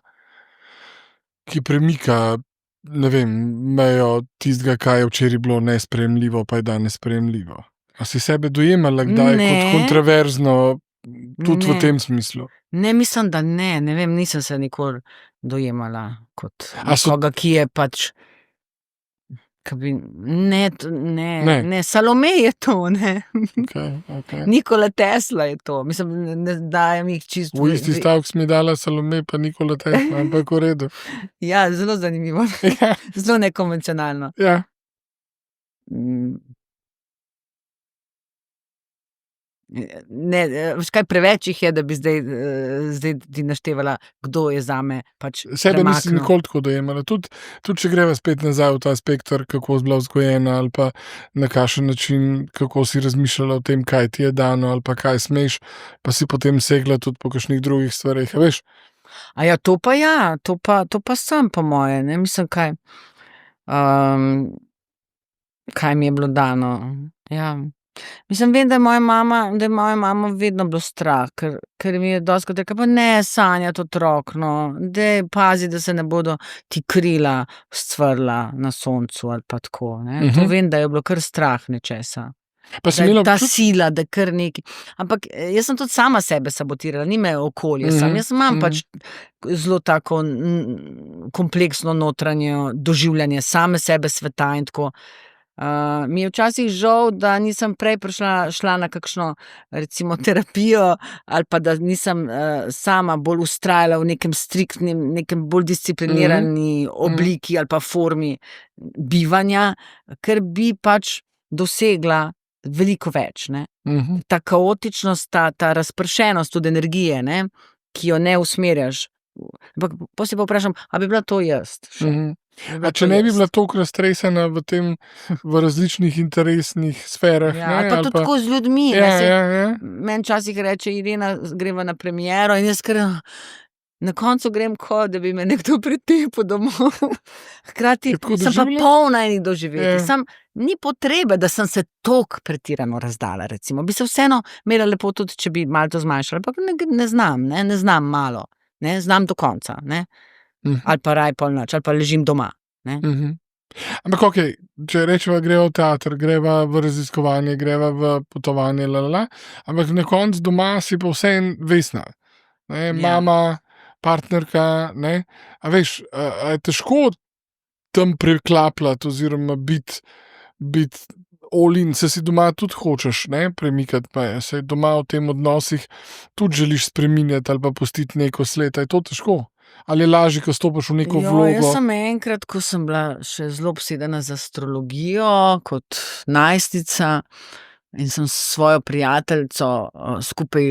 ne vem, mejo tistega, kaj je včeraj bilo nesprejemljivo, pa je danes sprejemljivo? A si sebe dojemala kdaj kot kontroverzno, tudi v tem smislu? Ne, mislim, da ne vem, nisem se nikoli dojemala kot nekoga, ki je pač Ne, Salome je to, ne. Okay. Nikola Tesla je to, mislim, ne dajem jih čisto. V isti stavek si mi dala Salome pa Nikola Tesla, ampak v redu. Ja, zelo zanimivo. Zelo nekonvencionalno. Ja. Ne, kaj preveč jih je, da bi zdaj ti naštevala, kdo je zame pač sebe nisi nikoli tako dojemala, tudi če greva spet nazaj v ta spektr, kako si bila vzgojena ali pa na kakšen način, kako si razmišljala o tem, kaj ti je dano ali pa kaj smeš, pa si potem segla tudi po kakšnih drugih stvareh, veš? To pa sem po moje, ne, mislim, kaj mi je bilo dano, ja. Mislim, vem, da je moja mama vedno bilo strah, ker mi je dostikrat rekla, pa ne sanjati otrok, no, daj pazi, da se ne bodo ti krila scvrla na soncu ali pa tako, ne. To vem, da je bilo kar strah nečesa. Pa si imela ta sila, da kar neki. Ampak jaz sem tudi sama sebe sabotirala, ni me okolje sam. Jaz imam pač zelo tako kompleksno notranje doživljanje same sebe, sveta in tako. Mi je včasih žal, da nisem prej šla na kakšno, recimo, terapijo ali pa da nisem sama bolj vztrajala v nekem striktnem, nekem bolj disciplinirani obliki ali pa formi bivanja, ker bi pač dosegla veliko več, ne. Ta kaotičnost, ta razpršenost od energije, ne, ki jo ne usmerjaš. Ampak potem se pa vprašam, a bi bila to jaz? A če ne bi bila toliko raztresena v različnih interesnih sferah, ne? Ali pa tudi tako z ljudmi. Ja. Meni včasih reče Irena, greva na premiero in jaz na koncu grem da bi me nekdo pretepel domov. Hkrati sem pa polna enih doživetij. Ni potrebe, da sem se toliko pretirano razdala, recimo. Bi se vseeno imela lepo tudi, če bi malo to zmanjšala, ampak ne znam malo, ne, znam do konca, ne. Ali pa raj pol noč, ali pa ležim doma, ne. Ampak okej, če rečeva, greva v teater, greva v raziskovanje, greva v potovanje, ampak na koncu doma si pa vseeno Vesna, ne, mama, partnerka, ne, a veš, a je težko tam preklapljati oziroma biti all in, se si doma tudi hočeš, ne, premikati, pa se doma v tem odnosih tudi želiš spreminjati ali pa pustiti neko sled, a je to težko? Ali je lažje, ko stopiš v neko vlogo? Jaz sem enkrat, ko sem bila še zelo obsedena z astrologijo kot najstnica in sem s svojo prijateljico skupaj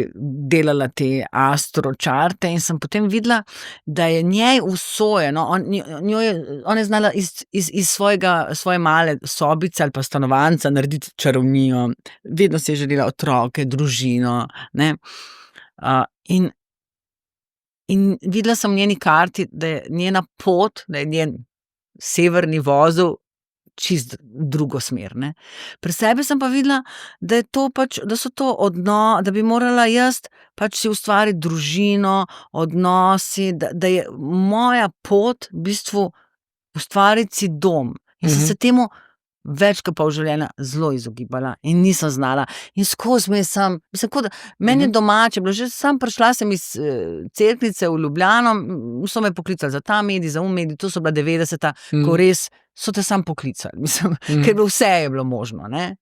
delala te astročarte in sem potem videla, da je njej usojeno, ona je znala iz svoje male sobice ali pa stanovanjca narediti čarovnijo, vedno si je želela otroke, družino, ne, in videla sem v njeni karti, da je njena pot, da je njen severni vozel čist drugo smer, ne. Pri sebi sem pa videla, da je to pač, da so to da bi morala jaz pač si ustvariti družino, odnosi, da je moja pot v bistvu ustvariti si dom. In sem se temu več kot pol življenja zelo izogibala in nisem znala. In skozi meni je domače bilo, že prišla sem iz Cerknice v Ljubljano, so me poklicali za ta medij, za medij, to so bila 90-ta, ko res so te sam poklicali, ker vse je bilo možno, ne.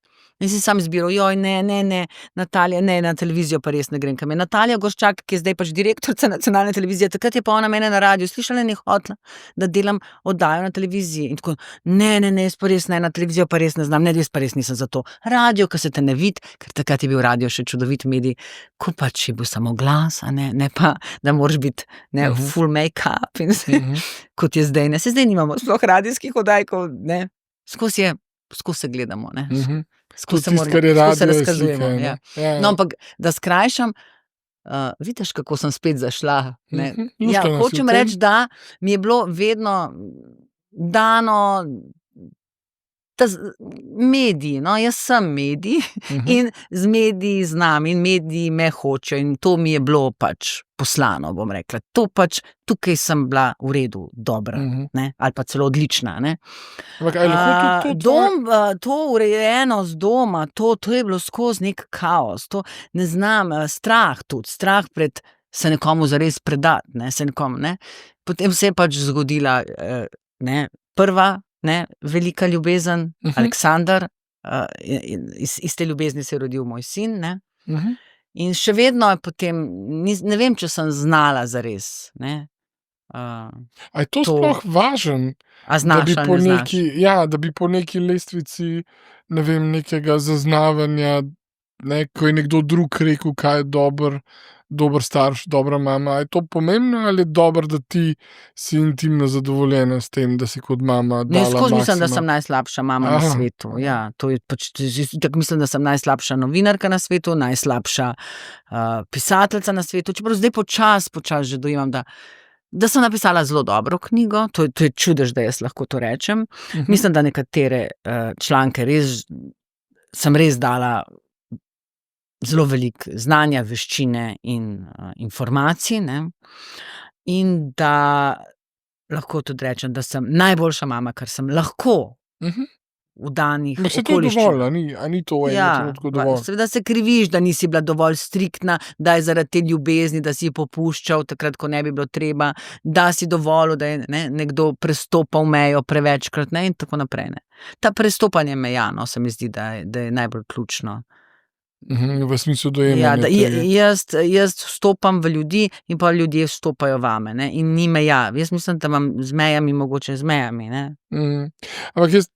In si sam izbiral, joj, ne, Natalija, ne, na televizijo pa res ne grem, kam je Natalija Gorščak, ki je zdaj pač direktorica nacionalne televizije, takrat je pa ona mene na radiju slišala in je hotela, da delam oddajo na televiziji. In tako, ne, jaz pa res ne, na televizijo pa res ne znam, ne, jaz pa res nisem za to. Radio, ko se te ne vidi, ker takrat je bil radio še čudovit medij, ko pač je bil samo glas, a ne pa, da moraš biti full make-up in kot je zdaj, ne, se zdaj nimamo sploh radijskih oddaj, ne, skozi se gledamo, ne. Skozi se razkazujemo. Ja. No, ampak da skrajšam, vidiš, kako sem spet zašla. Hočem reči, da mi je bilo vedno dano mediji, no, jaz sem medij in z mediji znam in mediji me hočejo in to mi je bilo pač poslano, bom rekla. To pač, tukaj sem bila v redu, dobra, ne, ali pa celo odlična, ne. To urejenost doma, to je bilo skozi nek kaos, to ne znam, strah pred se nekomu zares predati, ne, ne. Potem se je pač zgodila, prva, velika ljubezen, Aleksandar, iz te ljubezni se je rodil moj sin, ne. In še vedno je potem, ne vem, če sem znala zares, ne. A je to sploh važen? A znaš ali ne znaš? Da bi po neki lestvici, ne vem, nekega zaznavanja, ko je nekdo drug rekel, kaj je dober starš, dobra mama. Je to pomembno ali je dobro, da ti si intimno zadovoljena s tem, da si kot mama dala maksimum? Skozi mislim, da sem najslabša mama na svetu. Ja, to je pač, tako mislim, da sem najslabša novinarka na svetu, najslabša pisateljica na svetu. Čeprav zdaj počas že dojemam, da sem napisala zelo dobro knjigo, to je čudež, da jaz lahko to rečem. Mislim, da nekatere članke sem res dala zelo veliko znanja, veščine in informacij, ne. In da lahko tudi rečem, da sem najboljša mama, kar sem lahko v danih okoliščinah. Se to je dovolj, a ni to v enem trenutku dovolj? Seveda se kriviš, da nisi bila dovolj striktna, da je zaradi te ljubezni, da si popuščal takrat, ko ne bi bilo treba, da si dovolil, da je nekdo prestopal mejo prevečkrat, ne, in tako naprej, ne. Ta prestopanje meja, no, se mi zdi, da je najbolj ključno. V smislu dojemanja jaz vstopam v ljudi in pa ljudje vstopajo vame, ne, in ni meja. Jaz mislim, da imam z mejami, mogoče z mejami, ne. Ampak jaz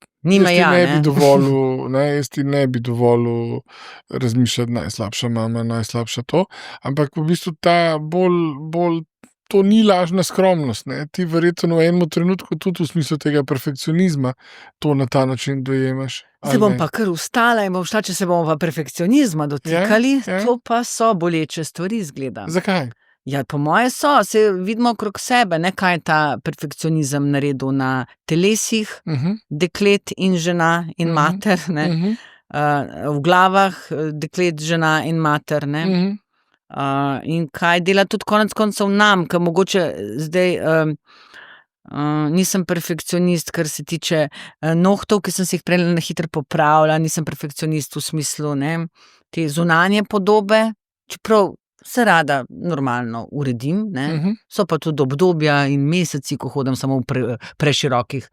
ti ne bi dovolil razmišljati najslabša mama, najslabša to, ampak v bistvu ta bolj to ni lažna skromnost, ne. Ti verjetno v enem trenutku tudi v smislu tega perfekcionizma to na ta način dojemaš. Se bom pa kar ustala in bom šla, če se bomo pa perfekcionizma dotikali, to pa so boleče stvari, izgleda. Zakaj? Ja, po moje se vidimo okrog sebe, ne, kaj je ta perfekcionizem naredil na telesih deklet in žena in mater, ne, v glavah deklet, žena in mater, ne. In kaj dela tudi konec koncev nam, ker mogoče zdaj nisem perfekcionist, kar se tiče nohtov, ki sem si jih prej na hitro popravila, nisem perfekcionist v smislu, ne, te zunanje podobe, čeprav se rada normalno uredim, ne, so pa tudi obdobja in meseci, ko hodim samo v preširokih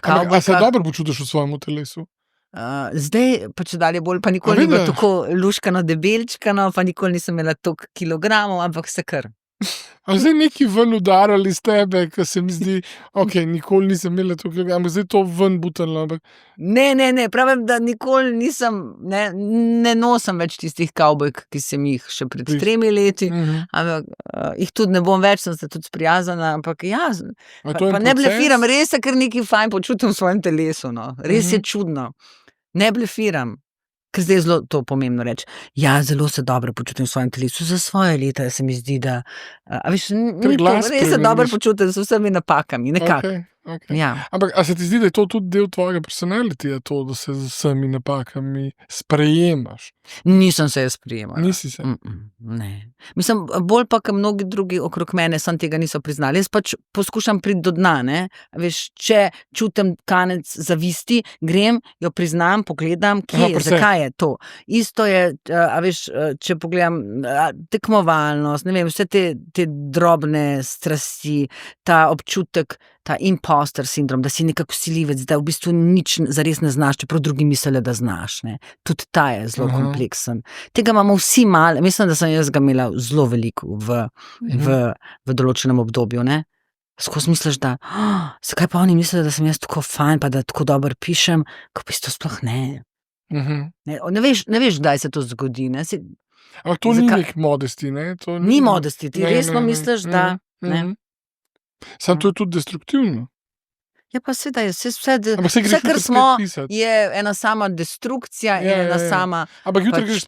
kavbojkah. A se dobro počutiš v svojem telesu? Zdaj pa čedalje bolj, pa nikoli ni bilo tako luškano, debelčkano, pa nikoli nisem imela toliko kilogramov, ampak se kar. A zdaj neki ven udarali z tebe, ko se mi zdi, nikoli nisem imela toliko kilogramov, zdaj to ven butalo, ampak... Ne, pravim, da nikoli nisem, ne nosim več tistih kavbojk, ki sem jih še pred 3 leti, ampak jih tudi ne bom več, sem se tudi sprijaznila, ampak pa ne blefiram, res se kar nekaj fajn počutim v svojem telesu, no, res je čudno. Ne blefiram, ker zdaj je zelo to pomembno reči. Ja, zelo se dobro počutim v svojem telesu, za svoje leta se mi zdi, da, a veš, res se dobro počutim z vsemi napakami, nekako. Ja. Ampak, a se ti zdi, da je to tudi del tvojega personalitija, to, da se z vsemi napakami sprejemaš? Nisem se jaz sprejemala. Nisi se? Ne. Mislim, bolj pa, ker mnogi drugi okrog mene sam tega niso priznali. Jaz pač poskušam priti do dna, ne. Veš, če čutim kanec zavisti, grem, jo priznam, pogledam, zakaj je to. Isto je, a veš, če pogledam tekmovalnost, ne vem, vse te drobne strasti, ta občutek ta imposter sindrom, da si nekako vsiljivec, da v bistvu nič zares ne znaš, čeprav drugi mislijo, da znaš. Ne. Tudi ta je zelo kompleksen. Tega imamo vsi malo, mislim, da sem jaz ga imela zelo veliko v določenem obdobju. Ne. Skozi misliš, da zakaj pa oni mislijo, da sem jaz tako fajn, pa da tako dobro pišem, ko v bistvu sploh ne. Ne veš, kdaj se to zgodi. Ne? Ampak to ni nek modesti, ne? To Ni modesti, ti resno misliš, da. Samo to je tudi destruktivno. Ja, pa seveda je vse, kar smo, je ena sama destrukcija in ena sama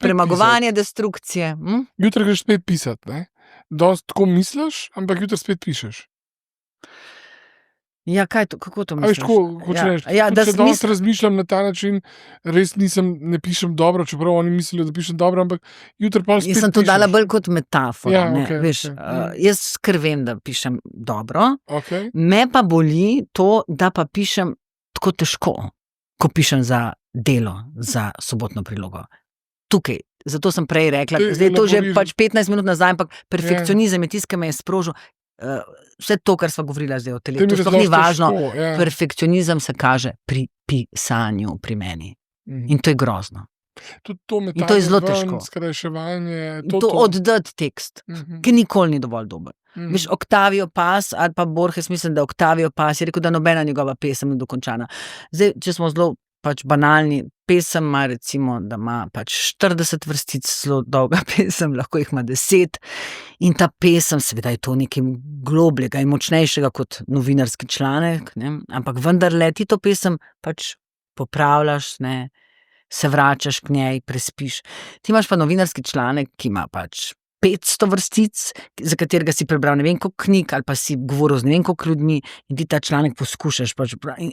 premagovanje destrukcije. Jutri greš spet pisati, ne? Danes tako misliš, ampak jutri spet pišeš. Ja, kako to misliš? Da danes razmišljam na ta način, res ne pišem dobro, čeprav oni mislijo, da pišem dobro, ampak jutri pa spet pišeš. Jaz sem to dala bolj kot metafora. Jaz kar vem, da pišem dobro, me pa boli to, da pa pišem tako težko, ko pišem za Delo, za Sobotno prilogo. Tukaj, zato sem prej rekla, zdaj je to že 15 minut nazaj, ampak perfekcionizem je tisto, ki me je sprožil. Vse to, kar sva govorila zdaj o telesu, to ni važno. Perfekcionizem se kaže pri pisanju pri meni. In to je grozno. In to je zelo težko. To oddati tekst, ki nikoli ni dovolj dober. Veš, Octavio Paz ali pa Borges, mislim, da Octavio Paz je rekel, da nobena njegova pesem ni dokončana. Zdaj, če smo zelo banalni, pesem ima recimo, da ima 40 vrstic, zelo dolga pesem, lahko jih ima 10 in ta pesem, seveda je to nekaj globljega in močnejšega kot novinarski članek, ne? Ampak vendarle ti to pesem popravljaš, ne? Se vračaš k njej, prespiš. Ti imaš pa novinarski članek, ki ima 500 vrstic, za katerega si prebral ne vem koliko knjig ali pa si govoril z ne vem koliko ljudmi in ti ta članek poskušaš.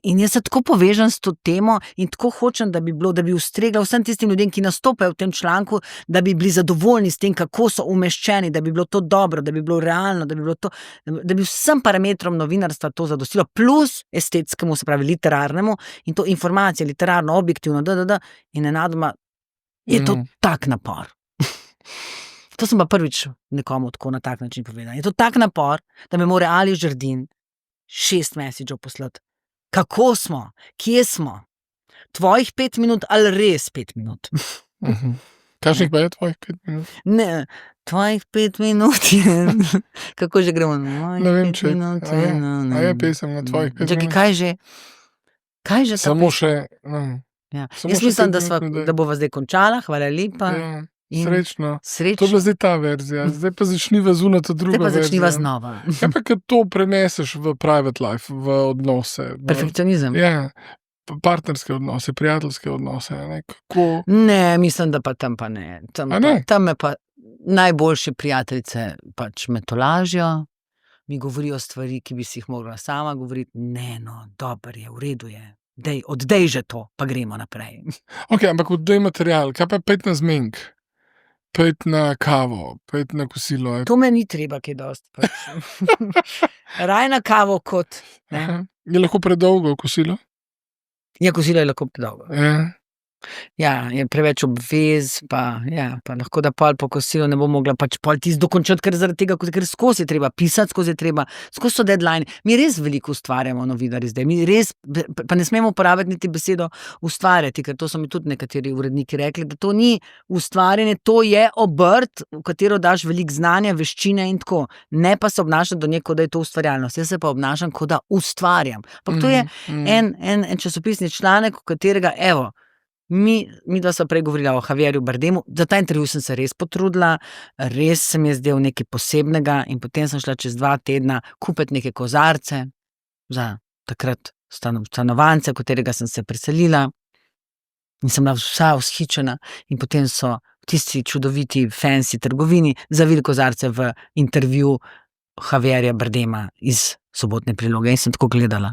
In jaz se tako povežem s to temo in tako hočem, da bi ustregla vsem tistim ljudem, ki nastopajo v tem članku, da bi bili zadovoljni s tem, kako so umeščeni, da bi bilo to dobro, da bi bilo realno, da bi vsem parametrom novinarstva to zadostilo, plus estetskemu, se pravi literarnemu, in to informacije, literarno, objektivno, in nenadoma je to tak napor. To sem pa prvič nekomu tako na tak način povedala. Je to tak napor, da me mora Aljo Žerdin 6 mesičev poslati. Kako smo? Kje smo? Tvojih 5 minut ali res 5 minut? Kakšnih pa je tvojih 5 minut? Ne, tvojih 5 minut je... Kako že gremo? Ne vem, če a je pesem na tvojih 5 minut. Čakaj, kaj že? Samo še... Jaz mislim, da bova zdaj končala. Hvala lepa. Srečno. To je bila zdaj ta verzija, zdaj pa začniva zunaj druga verzija. Zdaj pa začniva znova. Ja, pa kad to preneseš v private life, v odnose. Perfekcionizem. Ja, partnerske odnose, prijateljske odnose. Ne, mislim, da pa tam pa ne. Tam me pa najboljše prijateljice me tolažijo, mi govorijo stvari, ki bi si jih mogla sama govoriti. Ne, no, dober je, v redu je. Oddej že to, pa gremo naprej. Ok, ampak oddej material, kaj pa 5 na zmenk? 5 na kavo, 5 na kosilo. To me ni treba, kaj dosti. Raj na kavo kot. Je lahko predolgo kosilo? Ja, kosilo je lahko predolgo. Ja, je preveč obvez, pa lahko da pol po kosilu ne bo mogla pol tisti dokončati, ker zaradi tega, ker skozi je treba pisati, skozi so deadline. Mi res veliko ustvarjamo novinarji zdaj, mi res, pa ne smemo uporabiti niti besedo ustvarjati, ker to so mi tudi nekateri uredniki rekli, da to ni ustvarjanje, to je obrt, v katero daš veliko znanja, veščine in tako. Ne pa se obnašati do nje, kot da je to ustvarjalnost. Jaz se pa obnašam, kot da ustvarjam. Ampak to je en časopisni članek, v katerega, evo, Mi dva sva prej govorila o Javierju Bardemu, za ta intervju sem se res potrudila, res se mi je zdel nekaj posebnega in potem sem šla čez 2 tedna kupiti neke kozarce za takrat stanovance, v katerega sem se preselila in sem bila vsa vzhičena in potem so tisti čudoviti fancy trgovini zavili kozarce v intervju Javierja Bardema iz Sobotne priloge in sem tako gledala.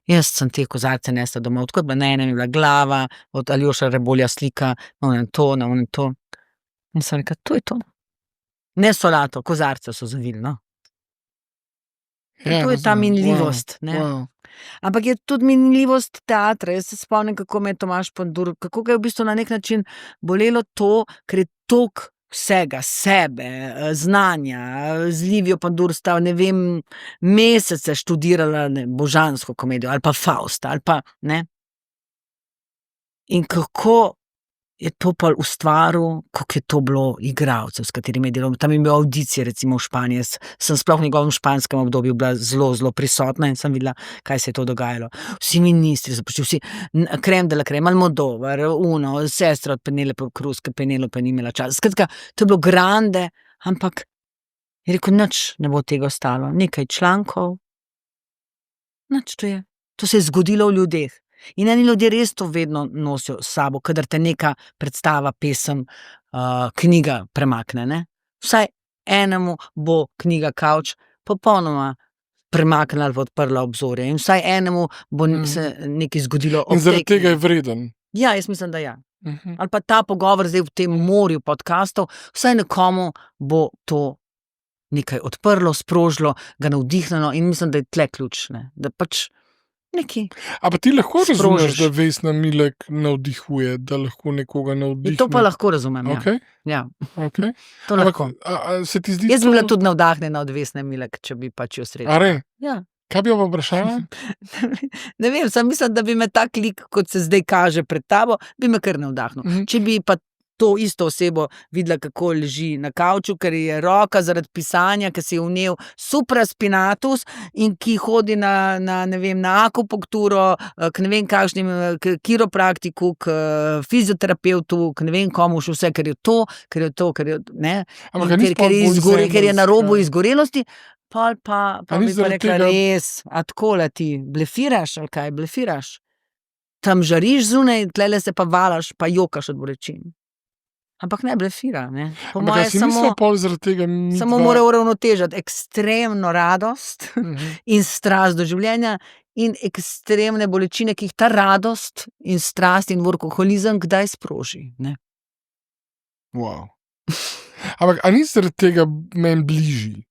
Jaz sem te kozarce nesla domov, tako da na enem je bila glava, od Aljoša Rebolja slika, na onem to. In sem rekla, to je to. Ne solato, kozarce so zavili, no. To je ta minljivost, ne. Ampak je tudi minljivost teatra. Jaz se spomnim, kako me je Tomaž Pandur, kako ga je v bistvu na nek način bolelo to, ker je toliko vsega, sebe, znanja, z Livijo Pandur sta, ne vem, mesece študirala božansko komedijo ali pa Fausta ali pa, ne. In kako je to pol ustvaril, kako je to bilo igralcev, s katerimi je delal. Tam je imel avdicije, recimo v Španiji. Sem sploh v njegovem španskem obdobju bila zelo, zelo prisotna in sem videla, kaj se je to dogajalo. Vsi ministri so prišli, vsi, Creme de la Creme, Almodovar, sestra od Penelope Cruz, ki Penelope ni imela časa. Skratka, to je bilo grande, ampak je rekel, nič ne bo tega ostalo. Nekaj člankov, nič to je. To se je zgodilo v ljudeh. In eni ljudje res to vedno nosijo s sabo, kadar te neka predstava, pesem, knjiga premakne, ne. Vsaj enemu bo knjiga Kavč popolnoma premaknila ali odprla obzorje in vsaj enemu bo se nekaj zgodilo ob In zaradi tej tega je vreden. Ja, jaz mislim, da ja. Ali pa ta pogovor zdaj v tem morju podkastov, vsaj nekomu bo to nekaj odprlo, sprožilo, ga navdihnilo in mislim, da je tle ključ, ne. Da pač neki A pa ti lahko razumeš, sprožiš. da Vesna Milek navdihuje, da lahko nekoga navdihne? To pa lahko razumem, ja. Okej, Ja, okej. to lahko. A se ti zdi Jaz bi bila to... tudi navdahnjena od Vesne Milek, če bi pač jo srečala. A re, Ja. kaj bi jo pa vprašala? Ne vem, sam mislim, da bi me tak lik, kot se zdaj kaže pred tabo, bi me kar navdahnil. Če bi pa to isto osebo videla, kako leži na kavču, ker je roka zaradi pisanja, ker si je vnel supraspinatus in ki hodi na ne vem, na akupunkturo, k ne vem kakšnim, k kiropraktiku, k fizioterapevtu, k ne vem komu še vse, ker je to, ne. Ampak a ni Ker je sploh bolj ker je na robu zemeljska? izgorelosti, pol pa ni bi pa zaradi rekla, tega- res, a takole ti blefiraš ali kaj, blefiraš? Tam žariš zunaj, tlele se pa valaš, pa jokaš od bolečin. Ampak ne blefira, ne. Po Ampak a moje si nisva samo pol zaradi tega samo mora uravnotežiti ekstremno radost in strast do življenja in ekstremne bolečine, ki jih ta radost in strast in workoholizem kdaj sproži, ne. Wow. Ampak a ni zaradi tega meni bližji?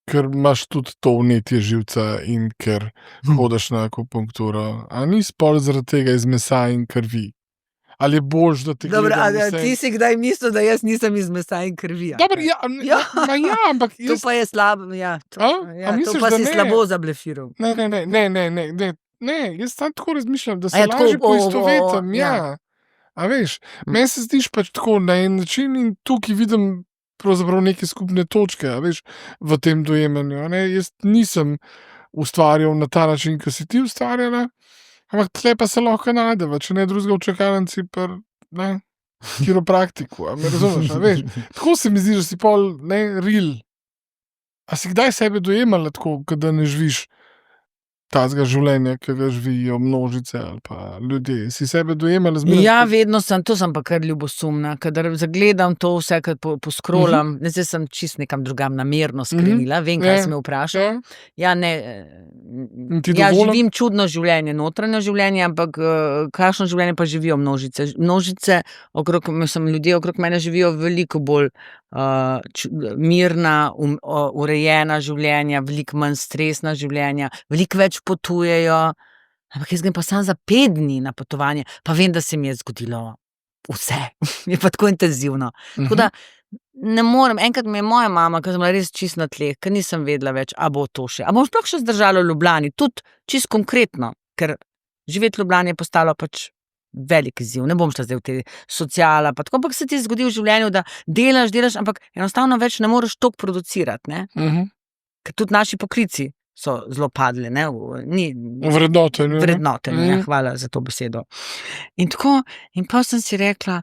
Ker imaš tudi to vnetje živca in ker hodiš na akupunkturo. A ni spol zaradi tega iz mesa in krvi? Ali je boljš, da te Dobro, gledam a vse? ti si kdaj mislil, da jaz nisem iz mesa in krvi? a Dobro, kaj? ja, Ja. ja, ampak To jaz... pa je slabo, ja. A? Ja, A to misliš, pa da si ne? slabo zablefiral. Ne, jaz tam tako razmišljam, da A se ja, tako, lažje poistovetim, ja. ja. A veš, meni se zdiš pač tako na en način in tukaj vidim pravzaprav neke skupne točke, a veš, v tem dojemanju, a ne. Jaz nisem ustvarjal na ta način, ki si ti ustvarjala, ampak tle pa se lahko najdeva, če ne drugega v čakalnici, ne, kiropraktiku, a me razumeš, a veš. Tako se mi zdi, da si pol, ne, real. A si kdaj sebe dojemala tako, kot da ne živiš tazga življenja, ki ga živijo množice ali pa ljudje? Si sebe dojemala zmeraj? Ja, vedno sem, to sem pa kar ljubosumna, kadar zagledam to vse, kad poskrolam, zdaj sem čist nekam drugam namerno skrenila, vem, kaj Ja. si me vprašal. Ja? Ja, ne, ti ja, dovolim? živim čudno življenje, notranje življenje, ampak kakšno življenje pa živijo množice? Množice okrog, ljudje okrog mene živijo veliko bolj mirna, urejena življenja, veliko manj stresna življenja, veliko več potujejo, ampak jaz grem pa samo za 5 dni na potovanje, pa vem, da se mi je zgodilo vse, je pa tako intenzivno. Tako da ne morem, enkrat mi je moja mama, ker sem bila res čist na tleh, ker nisem vedela več, a bo to še, a bom sploh še zdržala v Ljubljani, tudi čist konkretno, ker živeti v Ljubljani je postalo pač velik izziv, ne bom šla zdaj v te sociala, pa tako, ampak se ti zgodi v življenju, da delaš, ampak enostavno več ne moreš toliko producirati, ne, ker tudi naši poklici so zelo padli, ne, Vrednotenje. vrednotenje, ja, hvala za to besedo. In tako, in pa sem si rekla,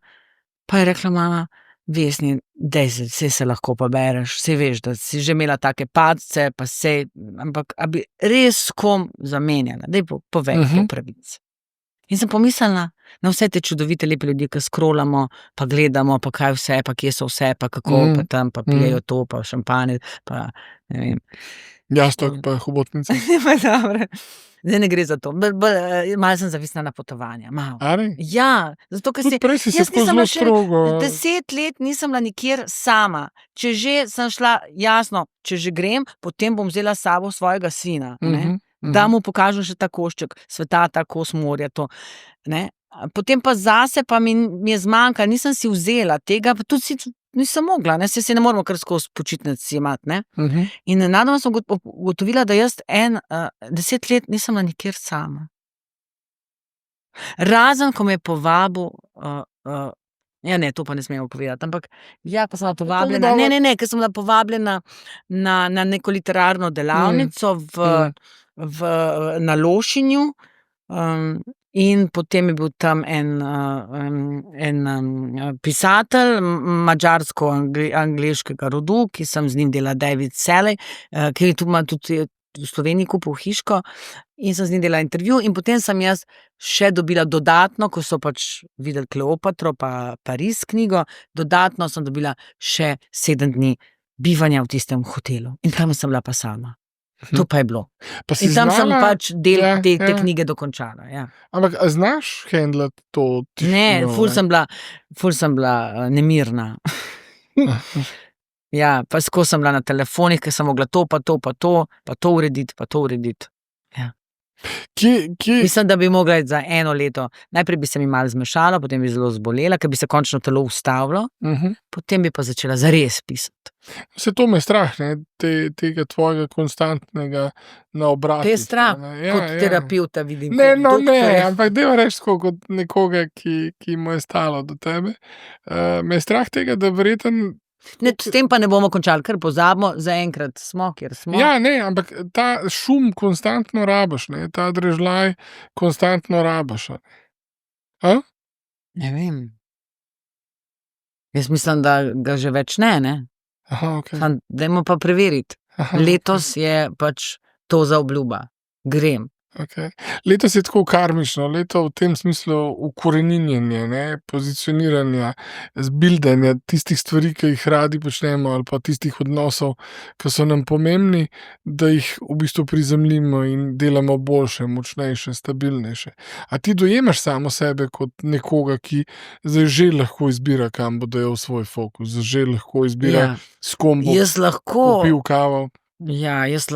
pa je rekla mama, Vesni, dej se lahko pa bereš, saj veš, da si že imela take padce, pa sej, ampak a bi res s kom zamenjala, dej povej po pravici. In sem pomislila na vse te čudovite lepe ljudi, ki scrollamo, pa gledamo, pa kaj vse, pa kje so vse, pa kako, pa tam, pa pijejo to, pa šampanje, pa ne vem. Jastok pa hobotnica. Pa dobro. Zdaj ne gre za to. Malo sem zavisna na potovanja. Malo. Ali? Ja, zato ker Tudi prej si se jaz tako nisem zelo bila še strogo. 10 let nisem bila nikjer sama. Če že sem šla, jasno, če že grem, potem bom vzela s sabo svojega sina, ne. Da mu pokažem še ta košček sveta, ta kos morja, to, ne. Potem pa zase pa mi je zmanjkalo, nisem si vzela tega, pa tudi nisem mogla, ne, se ne moramo kar skozi počitnic jemati, ne. Mhm. In nenadoma sem ugotovila, da jaz 10 let nisem bila nikjer sama. Razen, ko me je povabil, ja, ne, to pa ne smemo povedati, ampak ja, ko sem bila povabljena, ne, ker sem bila povabljena na neko literarno delavnico na Lošinju, in potem je bil tam en pisatelj madžarsko-angleškega rodu, ki sem z njim delala, David Selley, ki je ima tudi v Sloveniji kupil hiško, in sem z njim delala intervju, in potem sem jaz še dobila dodatno, ko so pač videli Kleopatro pa Pariz knjigo, dodatno sem dobila še 7 dni bivanja v tistem hotelu. In tam sem bila pa sama. To pa je bilo. Pa si In tam sem znala, pač del Ja, te ja. knjige dokončala, ja. ampak a znaš handlati to Ne, tišino, ful sem bila nemirna. Ja, pa skozi sem bila na telefonih, ker sem mogla to, pa to, pa to, pa to urediti, pa to urediti. Kje, Mislim, da bi mogla iti za 1 leto. Najprej bi se mi malo zmešala, potem bi zelo zbolela, ker bi se končno telo ustavilo, potem bi pa začela zares pisati. Se to me je strah, ne, tega tvojega konstantnega naobratja. To je strah, kot terapeuta vidim. Ne, kot no ne, doktorja. ampak dajva reči tako kot nekoga, ki mu je stalo do tebe. Me je strah tega, da verjetno. Ne, s tem pa ne bomo končali, ker pozabimo, zaenkrat smo, kjer smo. Ja, ne, ampak ta šum konstantno rabiš, ne, ta drežljaj konstantno rabiš. A? Ne vem. Jaz mislim, da ga že več ne. Aha, okej. Samo dajmo pa preveriti. Aha, Letos je pač to za obljuba. Grem. okej. Letos je tako karmično, leto v tem smislu ukoreninjenja, ne, pozicioniranja, zbildanja tistih stvari, ki jih radi počnemo, ali pa tistih odnosov, ki so nam pomembni, da jih v bistvu prizemljimo in delamo boljše, močnejše, stabilnejše. A ti dojemaš samo sebe kot nekoga, ki zdaj že lahko izbira, kam bo dajal svoj fokus, že lahko izbira, Ja. s kom bo Jaz lahko. popil kavo? Ja, jaz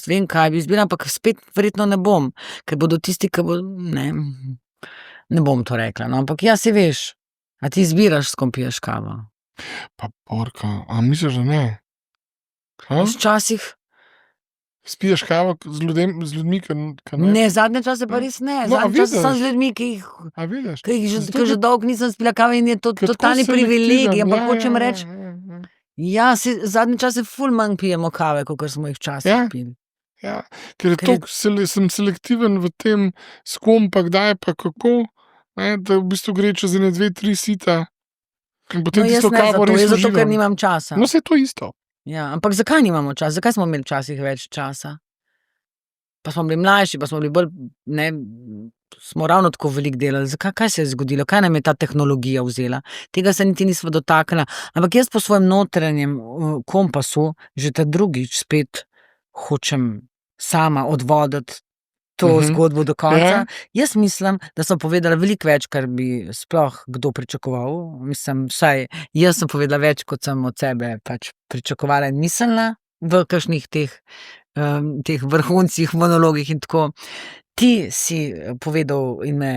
vem, kaj bi izbiral, ampak spet verjetno ne bom, ker bodo tisti, ki bo, ne bom to rekla, no, ampak ja, si veš, a ti izbiraš, s kom piješ kavo. Pa porka, a misliš, da ne? A? Včasih, Spiješ kavo z ljudmi, ki ne? ne, zadnje čase pa res ne, No, a zadnje čase sem vidiš? z ljudmi, ki A vidiš? jih Zato, že dolgo nisem spila kave in je to ker tako totalni privilegij, selektiven, ampak hočem reči, ja. ja, zadnje čase ful manj pijemo kave, kot smo jih včasih Ja. pili. Ja, ker je Ker je- toliko sem selektiven v tem, s kom pa kdaj pa kako, ne, da v bistvu gre čez 1, 2, 3 sita in No, potem jaz tisto ne kavo zato, res jaz zato, ker uživam. nimam časa. No, saj je to isto. Ja, ampak zakaj nimamo časa? Zakaj smo imeli včasih več časa? Pa smo bili mlajši, pa smo bili bolj, ne, smo ravno tako veliko delali. Zakaj, kaj se je zgodilo? Kaj nam je ta tehnologija vzela? Tega se niti nismo dotaknili. Ampak jaz po svojem notranjem kompasu že ta drugič spet hočem sama odvoditi to zgodbo do konca. Ja. Jaz mislim, da sem povedala veliko več, kar bi sploh kdo pričakoval. Mislim, vsaj jaz sem povedala več, kot sem od sebe pač pričakovala in mislila v kakšnih teh vrhuncih, monologih in tako. Ti si povedal in me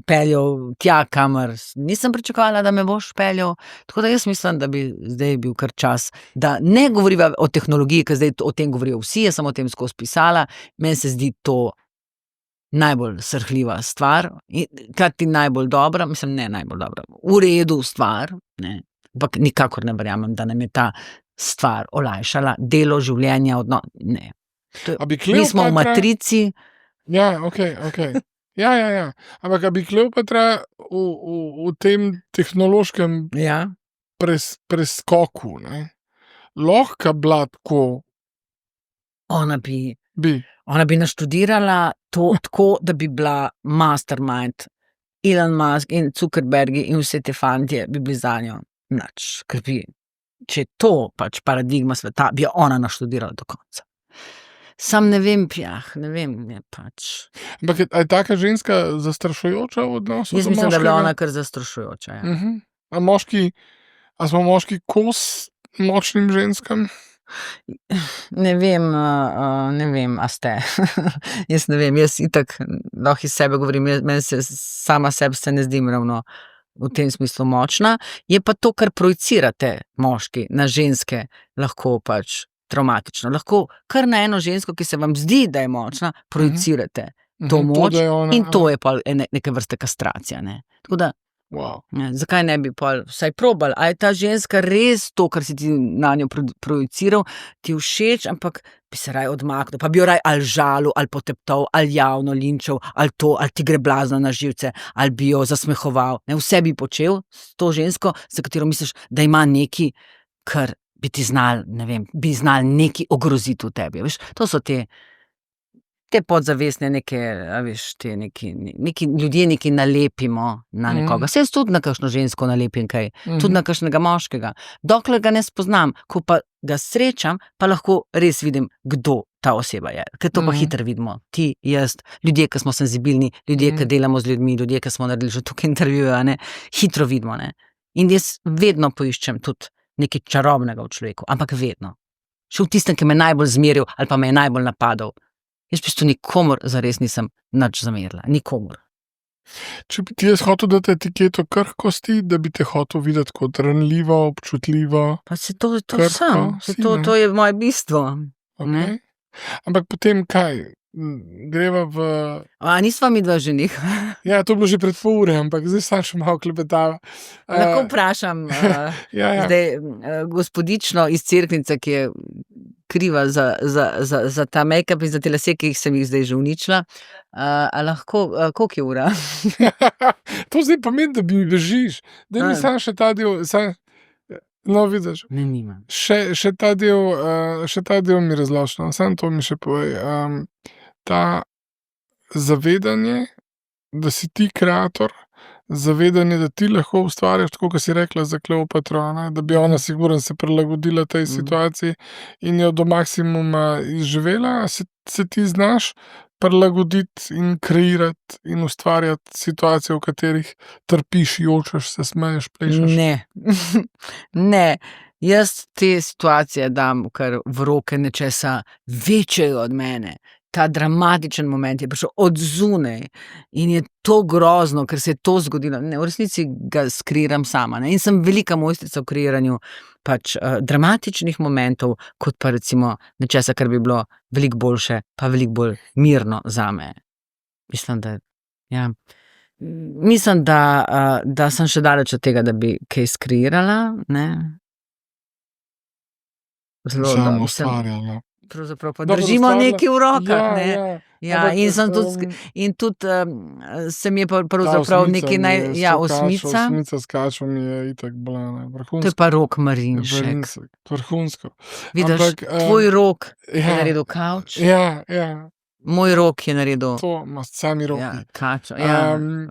peljal tja, kamor nisem pričakovala, da me boš peljal. Tako da jaz mislim, da bi zdaj bil kar čas, da ne govoriva o tehnologiji, ker zdaj o tem govorijo vsi, jaz sem o tem skozi pisala. Meni se zdi to najbolj srhljiva stvar, hkrati najbolj dobra, mislim, ne najbolj dobra, v redu stvar, ne, ampak nikakor ne verjamem, da nam je ta stvar olajšala delo, življenja, ne. A bi Mi smo v Kleopatra- matrici. Ja, okej. Ja. Ampak a bi Kleopatra v tem tehnološkem Ja. preskoku, ne, lahko bila tako, Ona bi naštudirala to tako, da bi bila mastermind. Elon Musk in Zuckerbergi in vse te fantje bi bili zanjo nič. Ker bi, če je to pač paradigma sveta, bi jo ona naštudirala do konca. Sam ne vem, ne vem, je pač. Ampak je taka ženska zastrašujoča v odnosu Jaz do mislim, da je bila moškega? ona kar zastrašujoča. Ja. A smo moški kos močnim ženskam? Ne vem, a ste. Jaz ne vem, jaz itak lahko iz sebe govorim, meni se sama sebe se ne zdim ravno v tem smislu močna, je pa to, kar projicirate moški na ženske, lahko pač travmatično. Lahko kar na eno žensko, ki se vam zdi, da je močna, projicirate to moč da je ona, in to je pa neke vrste kastracija, ne. Tako da, wow. zakaj ne bi pol vsaj probali? A je ta ženska res to, kar si ti nanjo projiciral, ti všeč, ampak bi se raje odmaknil, pa bi jo raje ali žalil, ali poteptal, ali javno linčal, ali to, ali ti gre blazno na živce, ali bi jo zasmehoval. Ne, vse bi počel s to žensko, za katero misliš, da ima neki, kar bi ti znal, ne vem, bi znal neki ogroziti v tebi. Veš, to so te podzavestne neke, a veš, te neki ljudje nekaj nalepimo na nekoga. Saj jaz tudi na kakšno žensko nalepim kaj, tudi na kakšnega moškega. Dokler ga ne spoznam, ko pa ga srečam, pa lahko res vidim, kdo ta oseba je. Ker to pa hitro vidimo. Ti, jaz, ljudje, ki smo senzibilni, ljudje, ki delamo z ljudmi, ljudje, ki smo naredili že tukaj intervjuje, ne, hitro vidimo, ne. In jaz vedno poiščem tudi nekaj čarobnega v človeku, ampak vedno. Še v tistem, ki me je najbolj zmeril ali pa me je najbolj napadal. Jaz v bistvu nikomur zares nisem nič zamerila. Nikomur. Če bi ti jaz hotel dati etiketo krhkosti, da bi te hotel videti kot ranljivo, občutljivo. Pa se to Krhko sem. si, To, ne? to je moje bistvo. Ne? Okay. Ampak potem kaj? Greva v... A nisva midva ženih? Ja, to je bilo že pred pol ure, ampak zdaj sam še malo klepetava. Lahko vprašam Ja. zdaj gospodično iz Cerknice, ki je kriva za ta make-up in za te lase, ki sem jih zdaj že uničila. A lahko, koliko je ura? To zdaj pomeni, da bi mi bežiš. Da mi sam še ta del... No, vidiš. Ne, nimam. Še ta del mi razloži, no. Samo to mi še povej. Ta zavedanje, da si ti kreator, zavedanje, da ti lahko ustvarjaš, tako kot si rekla za Kleopatro, ne, da bi ona sigurno se prilagodila tej situaciji in jo do maksimuma izživela, se ti znaš prilagoditi in kreirati in ustvarjati situacije, v katerih trpiš, jočeš, se smeješ, plešeš. Ne. Ne. Jaz te situacije dam kar v roke nečesa večjega od mene. Ta dramatičen moment je prišel od zunaj in je to grozno, ker se je to zgodilo. Ne, v resnici ga skreiram sama, ne. In sem velika mojstrica v kreiranju pač dramatičnih momentov, kot pa recimo nečesa, kar bi bilo veliko boljše, pa veliko bolj mirno zame. Mislim, da, ja. Mislim, da sem še daleč od tega, da bi kaj skreirala, ne. Samo ustvarjala. Pravzaprav pa držimo nekaj v rokah, ne. Ja, in sem tudi, se mi je pravzaprav nekaj osmica. Osmica s kačo mi je itak bila, ne, vrhunsko. To je pa Rok Marinšek. Vrhunsko. Vidiš, tvoj Rok je naredil kavč. Ja. Moj Rok je naredil To ima sami roki. kačo.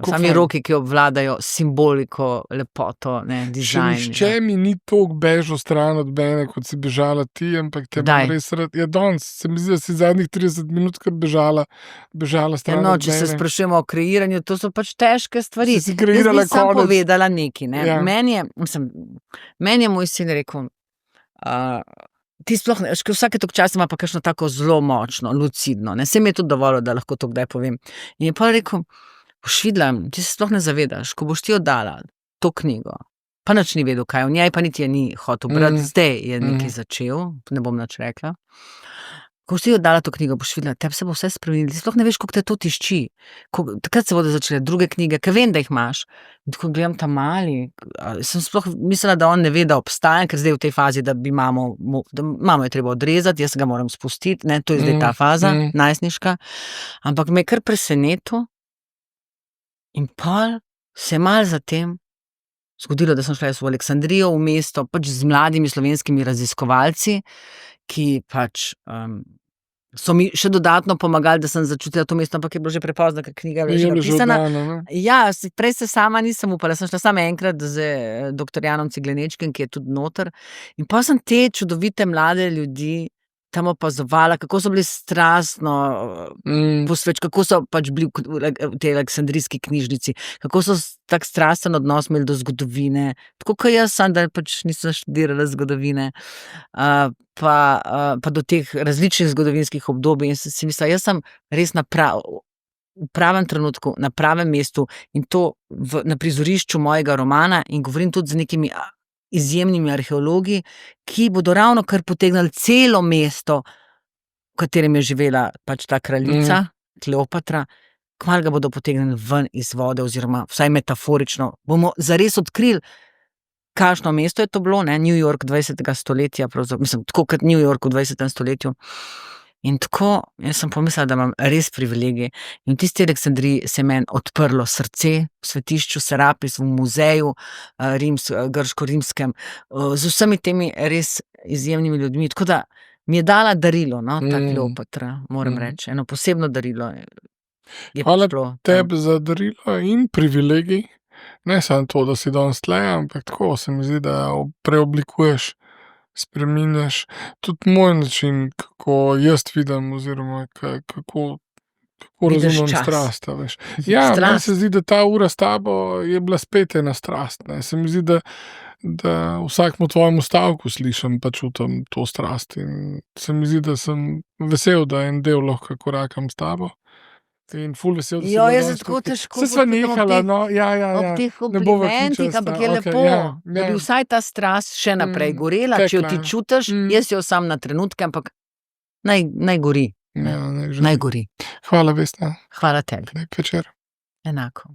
Sami roki, ki obvladajo simboliko, lepoto, ne, Še dizajn. nihče mi ni toliko bežal stran od mene, kot si bežala ti, ampak te Kdaj? bom res rad. Ja, danes se mi zdi, da si zadnjih 30 minut kar bežala stran No, od če se mene. sprašujemo o kreiranju, to so pač težke stvari. Si kreirala Jaz bi samo konec. povedala nekaj, ne. Ja. Meni je moj sin rekel, ti sploh ne, vsake toliko časa ima pa kakšno tako zelo močno, lucidno, ne. Saj mi je tudi dovolj, da lahko to kdaj povem. In je pol rekel, boš videla, ti se sploh ne zavedaš, ko boš ti oddala to knjigo, pa nič ni vedel, kaj v njej, pa niti je ni hotel brati, zdaj je nekaj začel, ne bom nič rekla. Ko boš ti oddala to knjigo, boš videla, tebi se bo vse spremenilo, ti sploh ne veš, koliko te to tišči. Takrat se bodo začele druge knjige, ker vem, da jih imaš. In ko gledam ta mali, sem sploh mislila, da on ne ve, da obstaja, ker zdaj v tej fazi, da mamo je treba odrezati, jaz ga moram spustiti, ne, to je zdaj ta faza, najstniška. Ampak me je kar presenetil in pol se je malo zatem zgodilo, da sem šla jaz v Aleksandrijo, v mesto, pač z mladimi slovenskimi raziskovalci, ki pač so mi še dodatno pomagali, da sem začutila to mesto, ampak je bilo že prepozno, ker knjiga je bila že napisana. Ja, prej se sama nisem upala, sem šla samo enkrat z doktor Janom Ciglenečkim, ki je tudi noter. In pa sem te čudovite mlade ljudi tam opazovala, kako so bili strastno kako so pač bili v tej aleksandrijski knjižnici, kako so tak strasten odnos imeli do zgodovine, tako kot jaz sam, da pač nisem študirala zgodovine, pa do teh različnih zgodovinskih obdobij in sem si mislila, jaz sem res v pravem trenutku, na pravem mestu in to na prizorišču mojega romana in govorim tudi z nekimi izjemnimi arheologi, ki bodo ravno kar potegnili celo mesto, v katerem je živela pač ta kraljica, Kleopatra, kmalu ga bodo potegnili ven iz vode oziroma vsaj metaforično. Bomo zares odkrili, kakšno mesto je to bilo, ne? New York 20. stoletja, mislim, tako kot New York v 20. stoletju. In tako, jaz sem pomislila, da imam res privilegij. In v tisti Aleksandriji se je meni odprlo srce v svetišču Serapis, v muzeju grško-rimskem, z vsemi temi res izjemnimi ljudmi. Tako da mi je dala darilo, no, ta Kleopatra, moram reči. Eno posebno darilo je Hvala prišlo. tebi za darilo in privilegij. Ne samo to, da si danes tle, ampak tako se mi zdi, da preoblikuješ, spreminjaš tudi moj način, kako jaz vidim oziroma kako razumem strast, a veš. Ja, meni se zdi, da ta ura s tabo je bila spet ena strast, ne. Se mi zdi, da vsakemu tvojemu stavku slišim pa čutim to strast in se mi zdi, da sem vesel, da en del lahko korakam s tabo. In ful vesel, da si bila Jaz danes se tako tukaj. težko Saj sva nehala, no, ja. ob teh Ne bova komplimentih, kičasta, ampak je okej, lepo, ja, da ja. bi vsaj ta strast še naprej gorela, če jo tekla, ti ja. čutiš, jaz jo sam na trenutke, ampak naj gori, Ja, naj gori. Hvala, Vesna. Hvala tebi, Lep večer. enako.